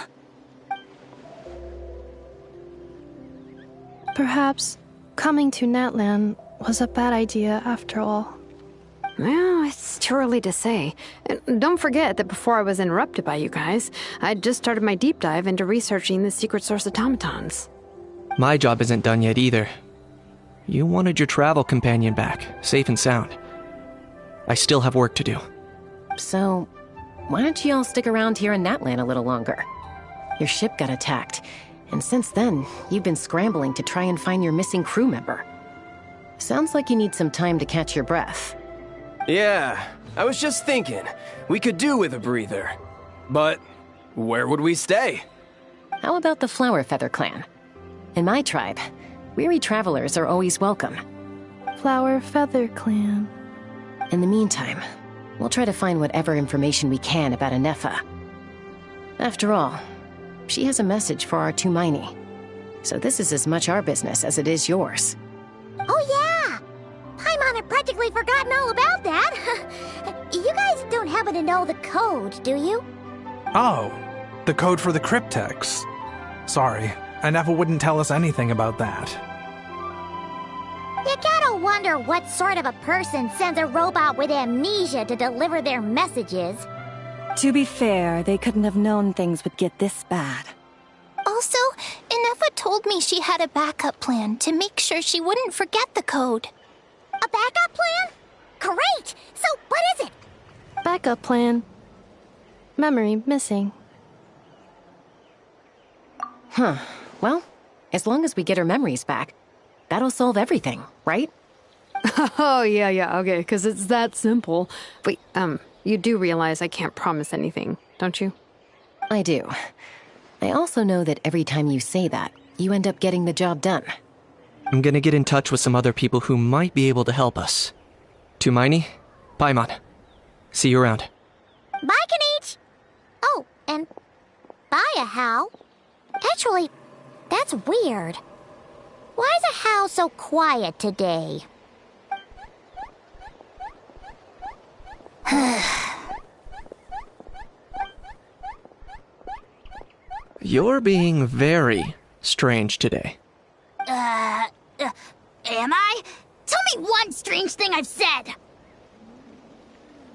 Speaker 8: Perhaps coming to Natlan was a bad idea after all.
Speaker 9: Well, it's too early to say. And don't forget that before I was interrupted by you guys, I'd just started my deep dive into researching the secret source automatons.
Speaker 12: My job isn't done yet either. You wanted your travel companion back, safe and sound. I still have work to do.
Speaker 7: So, why don't you all stick around here in Natlan a little longer? Your ship got attacked, and since then, you've been scrambling to try and find your missing crew member. Sounds like you need some time to catch your breath.
Speaker 13: Yeah, I was just thinking, we could do with a breather. But where would we stay?
Speaker 7: How about the Flower Feather Clan? In my tribe, weary travelers are always welcome.
Speaker 8: Flower Feather Clan.
Speaker 7: In the meantime, we'll try to find whatever information we can about Anefa. After all, she has a message for our Tumaini. So this is as much our business as it is yours.
Speaker 4: Oh yeah! Paimon had practically forgotten all about that. You guys don't happen to know the code, do you?
Speaker 5: Oh, the code for the cryptex. Sorry, Anefa wouldn't tell us anything about that.
Speaker 4: You gotta wonder what sort of a person sends a robot with amnesia to deliver their messages.
Speaker 11: To be fair, they couldn't have known things would get this bad.
Speaker 4: Also, Anefa told me she had a backup plan to make sure she wouldn't forget the code. A backup plan? Great! So what is it?
Speaker 8: Backup plan. Memory missing.
Speaker 7: Huh. Well, as long as we get her memories back, that'll solve everything, right?
Speaker 9: Oh, yeah, okay, because it's that simple. Wait, you do realize I can't promise anything, don't you?
Speaker 7: I do. I also know that every time you say that, you end up getting the job done.
Speaker 12: I'm gonna get in touch with some other people who might be able to help us. Tumaini, Paimon. See you around.
Speaker 4: Bye, Kanich! Oh, and bye, Hal. Actually, that's weird. Why is Hal so quiet today?
Speaker 12: You're being very strange today.
Speaker 4: Am I? Tell me one strange thing I've said!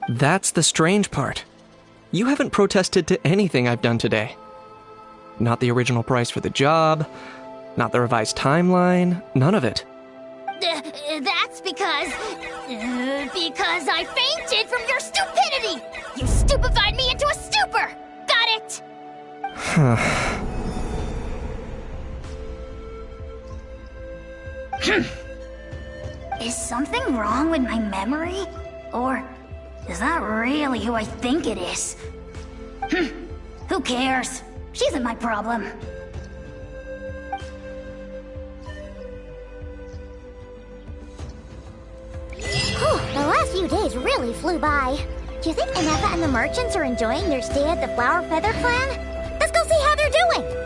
Speaker 12: That's the strange part. You haven't protested to anything I've done today. Not the original price for the job, not the revised timeline, none of it.
Speaker 4: That's because I fainted from your stupidity! You stupefied me into a stupor! Got it? Is something wrong with my memory? Or is that really who I think it is? Who cares? She isn't my problem. The last few days really flew by. Do you think Inefa and the merchants are enjoying their stay at the Flower Feather Clan? Let's go see how they're doing!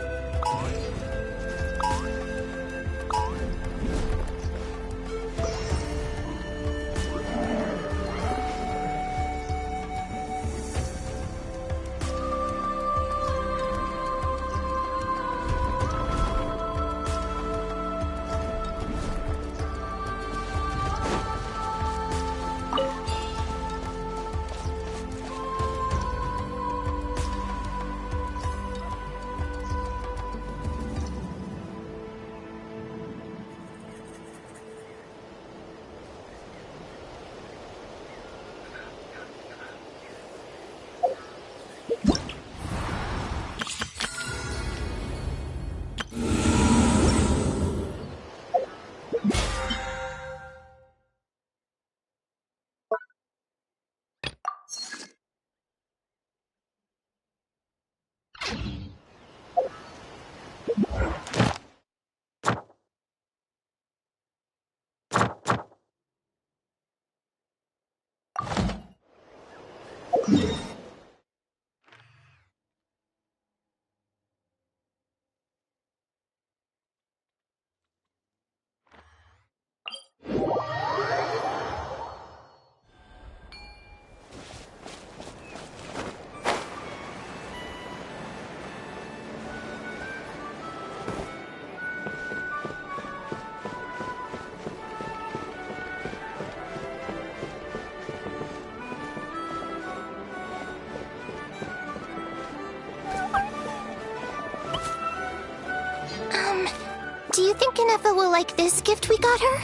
Speaker 4: Do you think Inefa will like this gift we got her?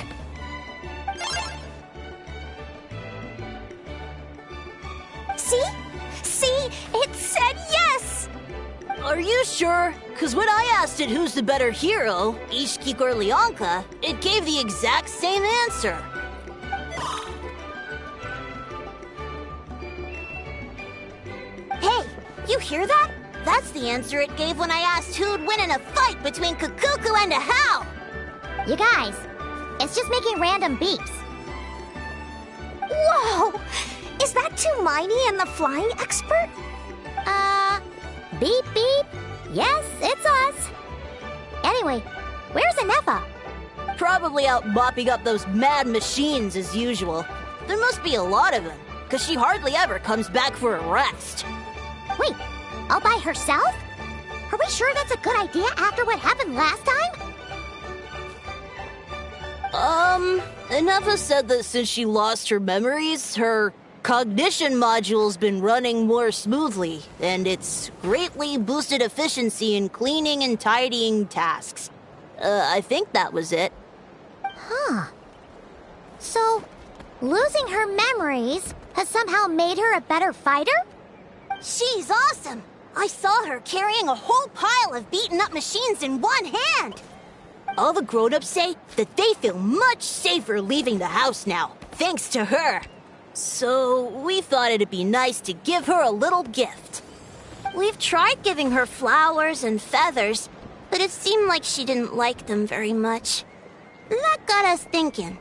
Speaker 4: See? See? It said yes!
Speaker 15: Are you sure? Because when I asked it who's the better hero, Ishiki or Leonka, it gave the exact same answer.
Speaker 4: Hey, you hear that? That's the answer it gave when I asked who'd win in a fight between Kukuku and Ahau! You guys, it's just making random beeps. Whoa! Is that Tumaini and the flying expert? Beep beep. Yes, it's us. Anyway, where's Inefa?
Speaker 15: Probably out mopping up those mad machines as usual. There must be a lot of them, because she hardly ever comes back for a rest.
Speaker 4: Wait, all by herself? Are we sure that's a good idea after what happened last time?
Speaker 15: Inefa said that since she lost her memories, her cognition module's been running more smoothly, and it's greatly boosted efficiency in cleaning and tidying tasks. I think that was it.
Speaker 4: Huh. So, losing her memories has somehow made her a better fighter? She's awesome! I saw her carrying a whole pile of beaten-up machines in one hand!
Speaker 15: All the grown-ups say that they feel much safer leaving the house now, thanks to her. So, we thought it'd be nice to give her a little gift.
Speaker 4: We've tried giving her flowers and feathers, but it seemed like she didn't like them very much. That got us thinking.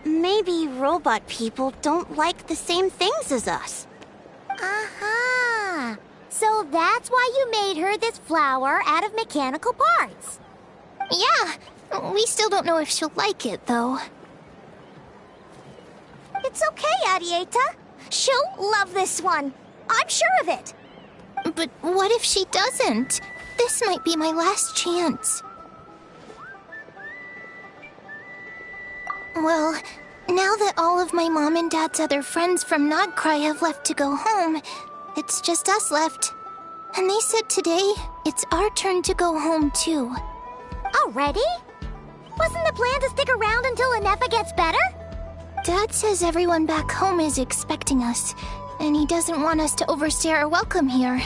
Speaker 4: Maybe robot people don't like the same things as us. Aha! So that's why you made her this flower out of mechanical parts. Yeah, we still don't know if she'll like it, though. It's okay, Arieta. She'll love this one. I'm sure of it. But what if she doesn't? This might be my last chance. Well, now that all of my mom and dad's other friends from Nodcry have left to go home, it's just us left. And they said today, it's our turn to go home too. Already? Wasn't the plan to stick around until Inefa gets better? Dad says everyone back home is expecting us, and he doesn't want us to overstay our welcome here.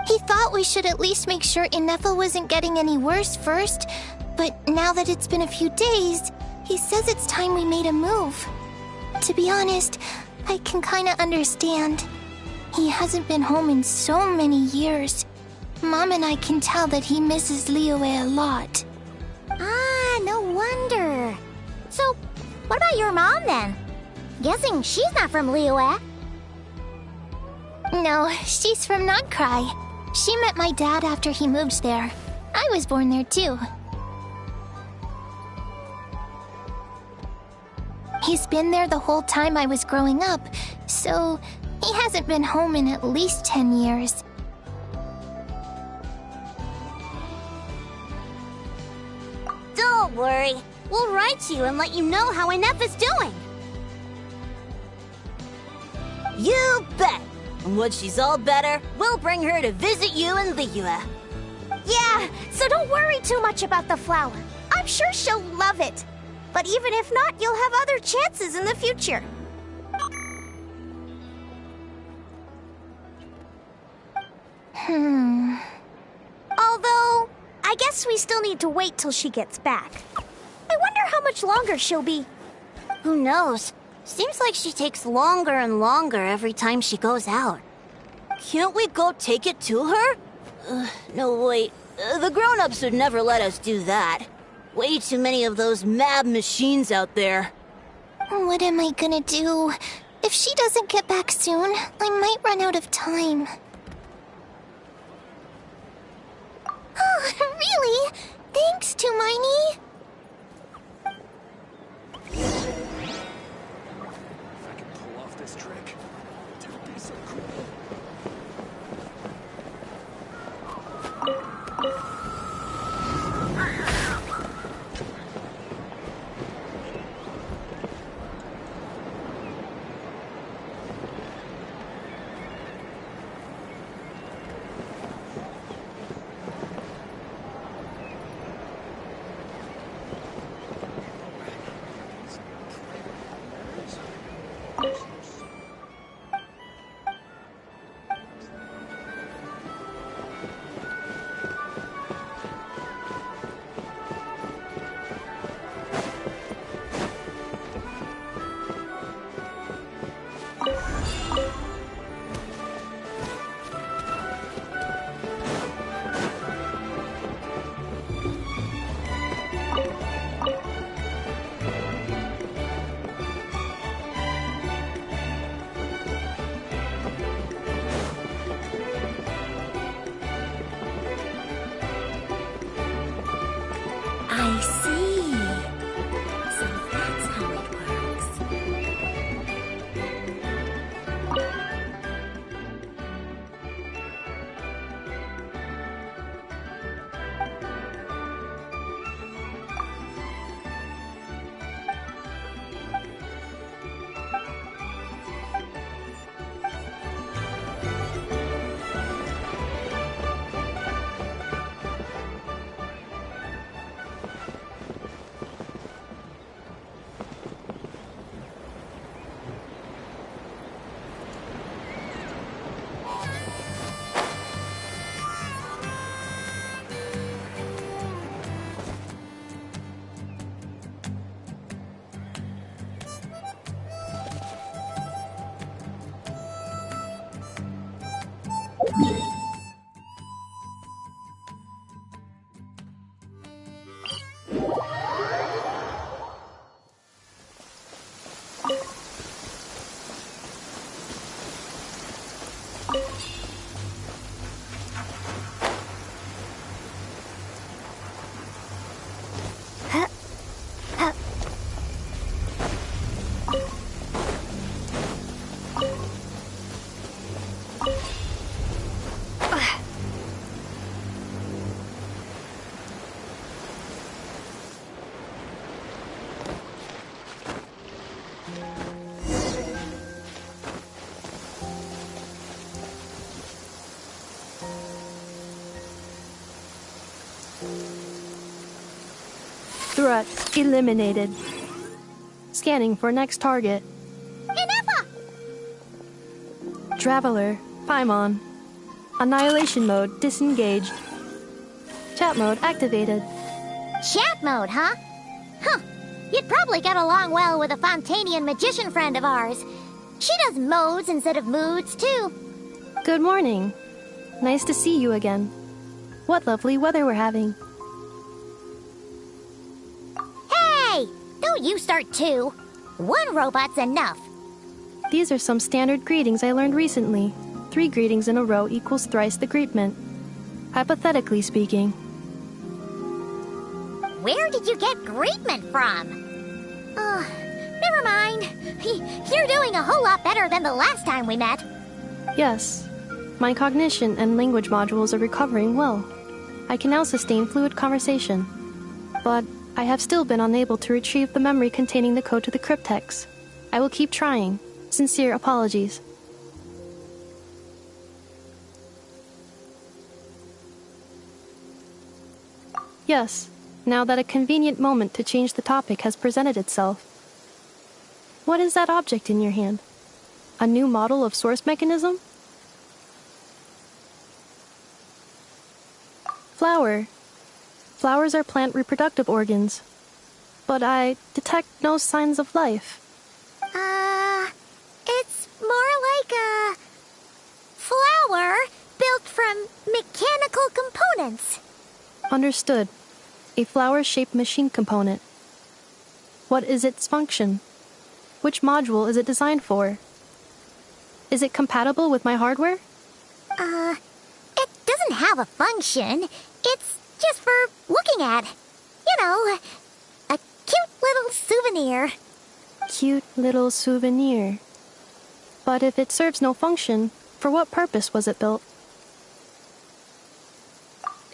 Speaker 4: He thought we should at least make sure Inefa wasn't getting any worse first, but now that it's been a few days, He says it's time we made a move. To be honest, I can kinda understand. He hasn't been home in so many years. Mom and I can tell that he misses Liyue a lot.
Speaker 16: Ah, no wonder. So, what about your mom then? Guessing she's not from Liyue.
Speaker 4: No, she's from Nagcry. She met my dad after he moved there. I was born there too. He's been there the whole time I was growing up, so he hasn't been home in at least 10 years.
Speaker 16: Don't worry. We'll write to you and let you know how Inefa's doing.
Speaker 15: You bet! And when she's all better, we'll bring her to visit you in Liyue.
Speaker 16: Yeah, so don't worry too much about the flower. I'm sure she'll love it. But even if not, you'll have other chances in the future. Although, I guess we still need to wait till she gets back. I wonder how much longer she'll be.
Speaker 15: Who knows? Seems like she takes longer and longer every time she goes out. Can't we go take it to her? No, wait. The grown-ups would never let us do that. Way too many of those mad machines out there.
Speaker 4: What am I gonna do? If she doesn't get back soon, I might run out of time. Oh, really? Thanks, Tumaini.
Speaker 2: Pull off this trick. It would be so cool.
Speaker 4: I see. So that's how it works.
Speaker 8: Threat eliminated. Scanning for next target.
Speaker 16: Inefa!
Speaker 8: Traveler, Paimon. Annihilation mode disengaged. Chat mode activated.
Speaker 16: Chat mode, huh? Huh.
Speaker 4: You'd probably get along well with a Fontanian magician friend of ours. She does modes instead of moods, too.
Speaker 8: Good morning. Nice to see you again. What lovely weather we're having.
Speaker 4: Hey! Don't you start too. One robot's enough.
Speaker 8: These are some standard greetings I learned recently. 3 greetings in a row equals thrice the greetment. Hypothetically speaking.
Speaker 4: Where did you get greetment from? Never mind. You're doing a whole lot better than the last time we met.
Speaker 8: Yes. My cognition and language modules are recovering well. I can now sustain fluid conversation. But I have still been unable to retrieve the memory containing the code to the cryptex. I will keep trying. Sincere apologies. Yes, now that a convenient moment to change the topic has presented itself. What is that object in your hand? A new model of source mechanism? Flower. Flowers are plant reproductive organs. But I detect no signs of life.
Speaker 4: It's more like a flower built from mechanical components.
Speaker 8: Understood. A flower-shaped machine component. What is its function? Which module is it designed for? Is it compatible with my hardware?
Speaker 4: It doesn't have a function. It's just for looking at. You know, a cute little souvenir.
Speaker 8: Cute little souvenir. But if it serves no function, for what purpose was it built?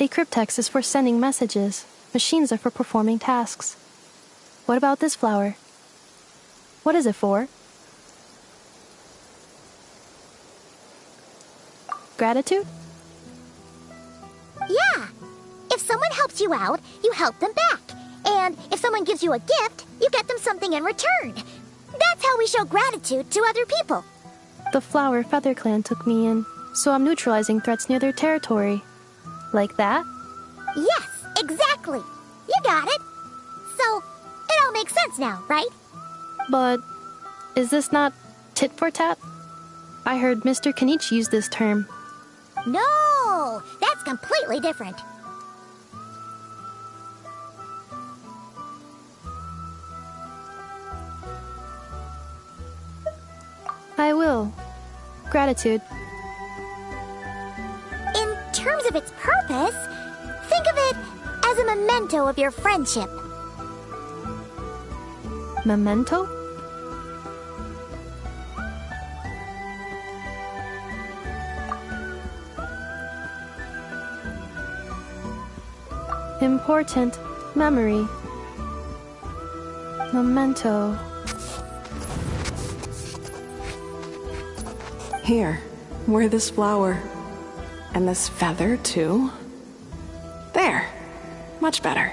Speaker 8: A cryptex is for sending messages. Machines are for performing tasks. What about this flower? What is it for? Gratitude?
Speaker 4: Yeah. If someone helps you out, you help them back. And if someone gives you a gift, you get them something in return. That's how we show gratitude to other people.
Speaker 8: The flower Feather Clan took me in, so I'm neutralizing threats near their territory. Like that?
Speaker 4: Yes, exactly. You got it. So, it all makes sense now, right?
Speaker 8: But is this not tit for tat? I heard Mr. Kenichi use this term.
Speaker 4: No, that's completely different.
Speaker 8: I will. Gratitude.
Speaker 4: In terms of its purpose, think of it as a memento of your friendship.
Speaker 8: Memento? Important memory. Memento.
Speaker 17: Here, wear this flower. And this feather, too. There. Much better.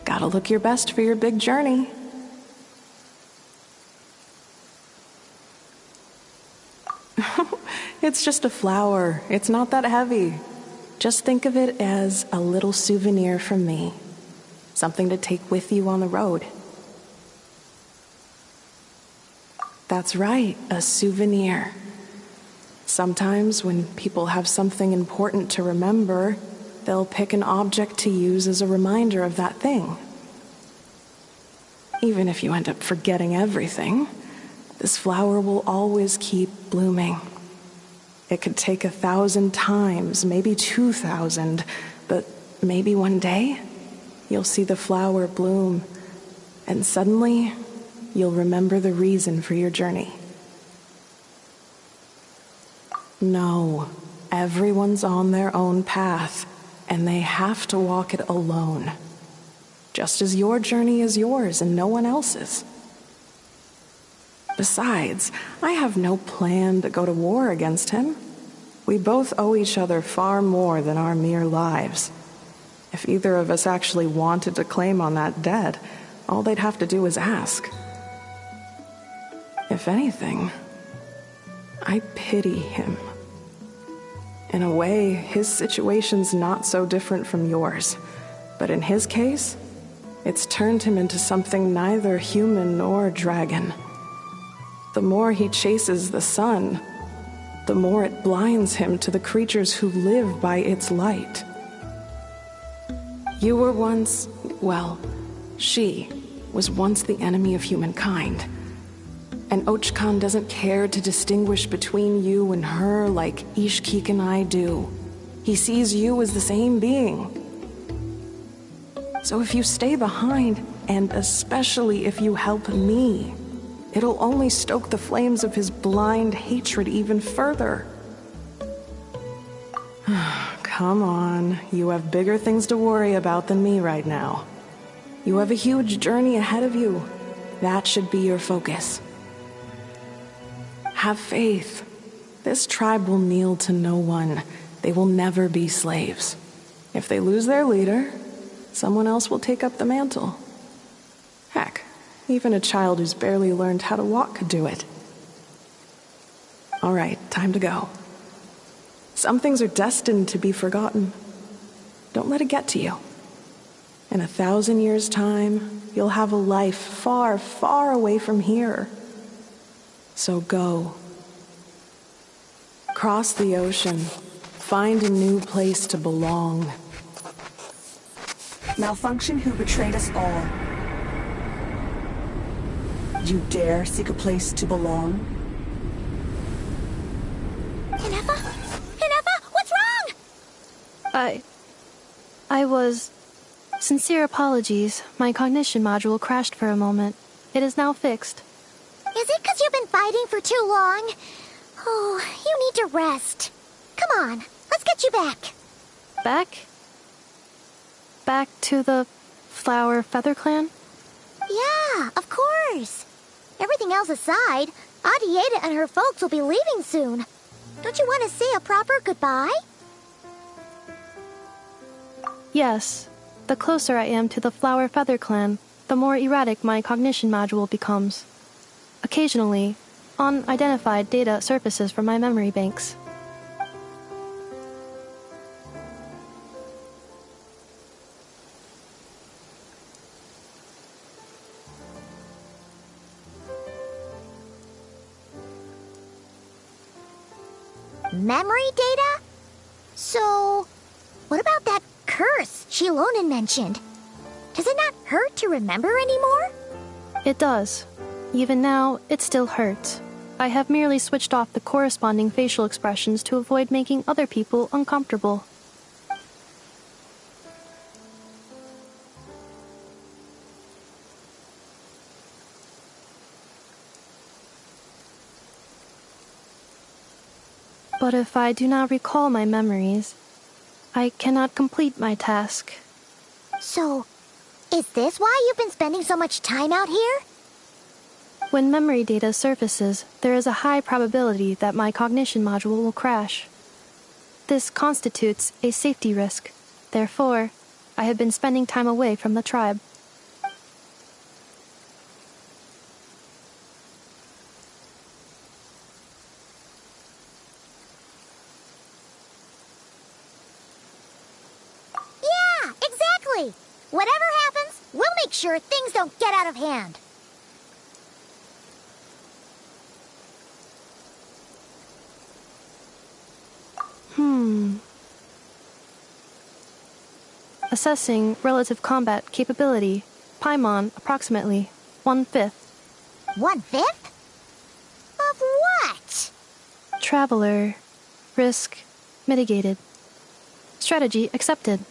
Speaker 17: Gotta look your best for your big journey. It's just a flower. It's not that heavy. Just think of it as a little souvenir from me. Something to take with you on the road. That's right, a souvenir. Sometimes when people have something important to remember, they'll pick an object to use as a reminder of that thing. Even if you end up forgetting everything, this flower will always keep blooming. It could take 1,000 times, maybe 2,000, but maybe one day you'll see the flower bloom, and suddenly you'll remember the reason for your journey. No, everyone's on their own path, and they have to walk it alone. Just as your journey is yours and no one else's. Besides, I have no plan to go to war against him. We both owe each other far more than our mere lives. If either of us actually wanted to claim on that debt, all they'd have to do is ask. If anything, I pity him. In a way, his situation's not so different from yours. But in his case, It's turned him into something neither human nor dragon. The more he chases the sun, the more it blinds him to the creatures who live by its light. You were once, well, she was once the enemy of humankind. And Ochkan doesn't care to distinguish between you and her like Ishkik and I do. He sees you as the same being. So if you stay behind, and especially if you help me, it'll only stoke the flames of his blind hatred even further. Come on, you have bigger things to worry about than me right now. You have a huge journey ahead of you. That should be your focus. Have faith. This tribe will kneel to no one. They will never be slaves. If they lose their leader, someone else will take up the mantle. Heck, even a child who's barely learned how to walk could do it. All right, time to go. Some things are destined to be forgotten. Don't let it get to you. In 1,000 years' time, you'll have a life far, far away from here. So go. Cross the ocean. Find a new place to belong.
Speaker 10: Malfunction who betrayed us all. You dare seek a place to belong?
Speaker 16: Hinefa? Hinefa, what's wrong?
Speaker 8: I was... Sincere apologies. My cognition module crashed for a moment. It is now fixed.
Speaker 16: Is it because you've been fighting for too long? Oh, you need to rest. Come on, let's get you back.
Speaker 8: Back? Back to the Flower Feather Clan?
Speaker 16: Yeah, of course. Everything else aside, Adieta and her folks will be leaving soon. Don't you want to say a proper goodbye?
Speaker 8: Yes. The closer I am to the Flower Feather Clan, the more erratic my cognition module becomes. Occasionally, unidentified data surfaces from my memory banks.
Speaker 16: Memory data? So, what about that curse Shilonen mentioned? Does it not hurt to remember anymore?
Speaker 8: It does. Even now, it still hurts. I have merely switched off the corresponding facial expressions to avoid making other people uncomfortable. But if I do not recall my memories, I cannot complete my task.
Speaker 16: So, is this why you've been spending so much time out here?
Speaker 8: When memory data surfaces, there is a high probability that my cognition module will crash. This constitutes a safety risk. Therefore, I have been spending time away from the tribe.
Speaker 16: Yeah, exactly! Whatever happens, we'll make sure things don't get out of hand.
Speaker 8: Assessing relative combat capability. Paimon, approximately 1/5.
Speaker 16: 1/5? Of what?
Speaker 8: Traveler. Risk mitigated. Strategy accepted.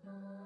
Speaker 18: you.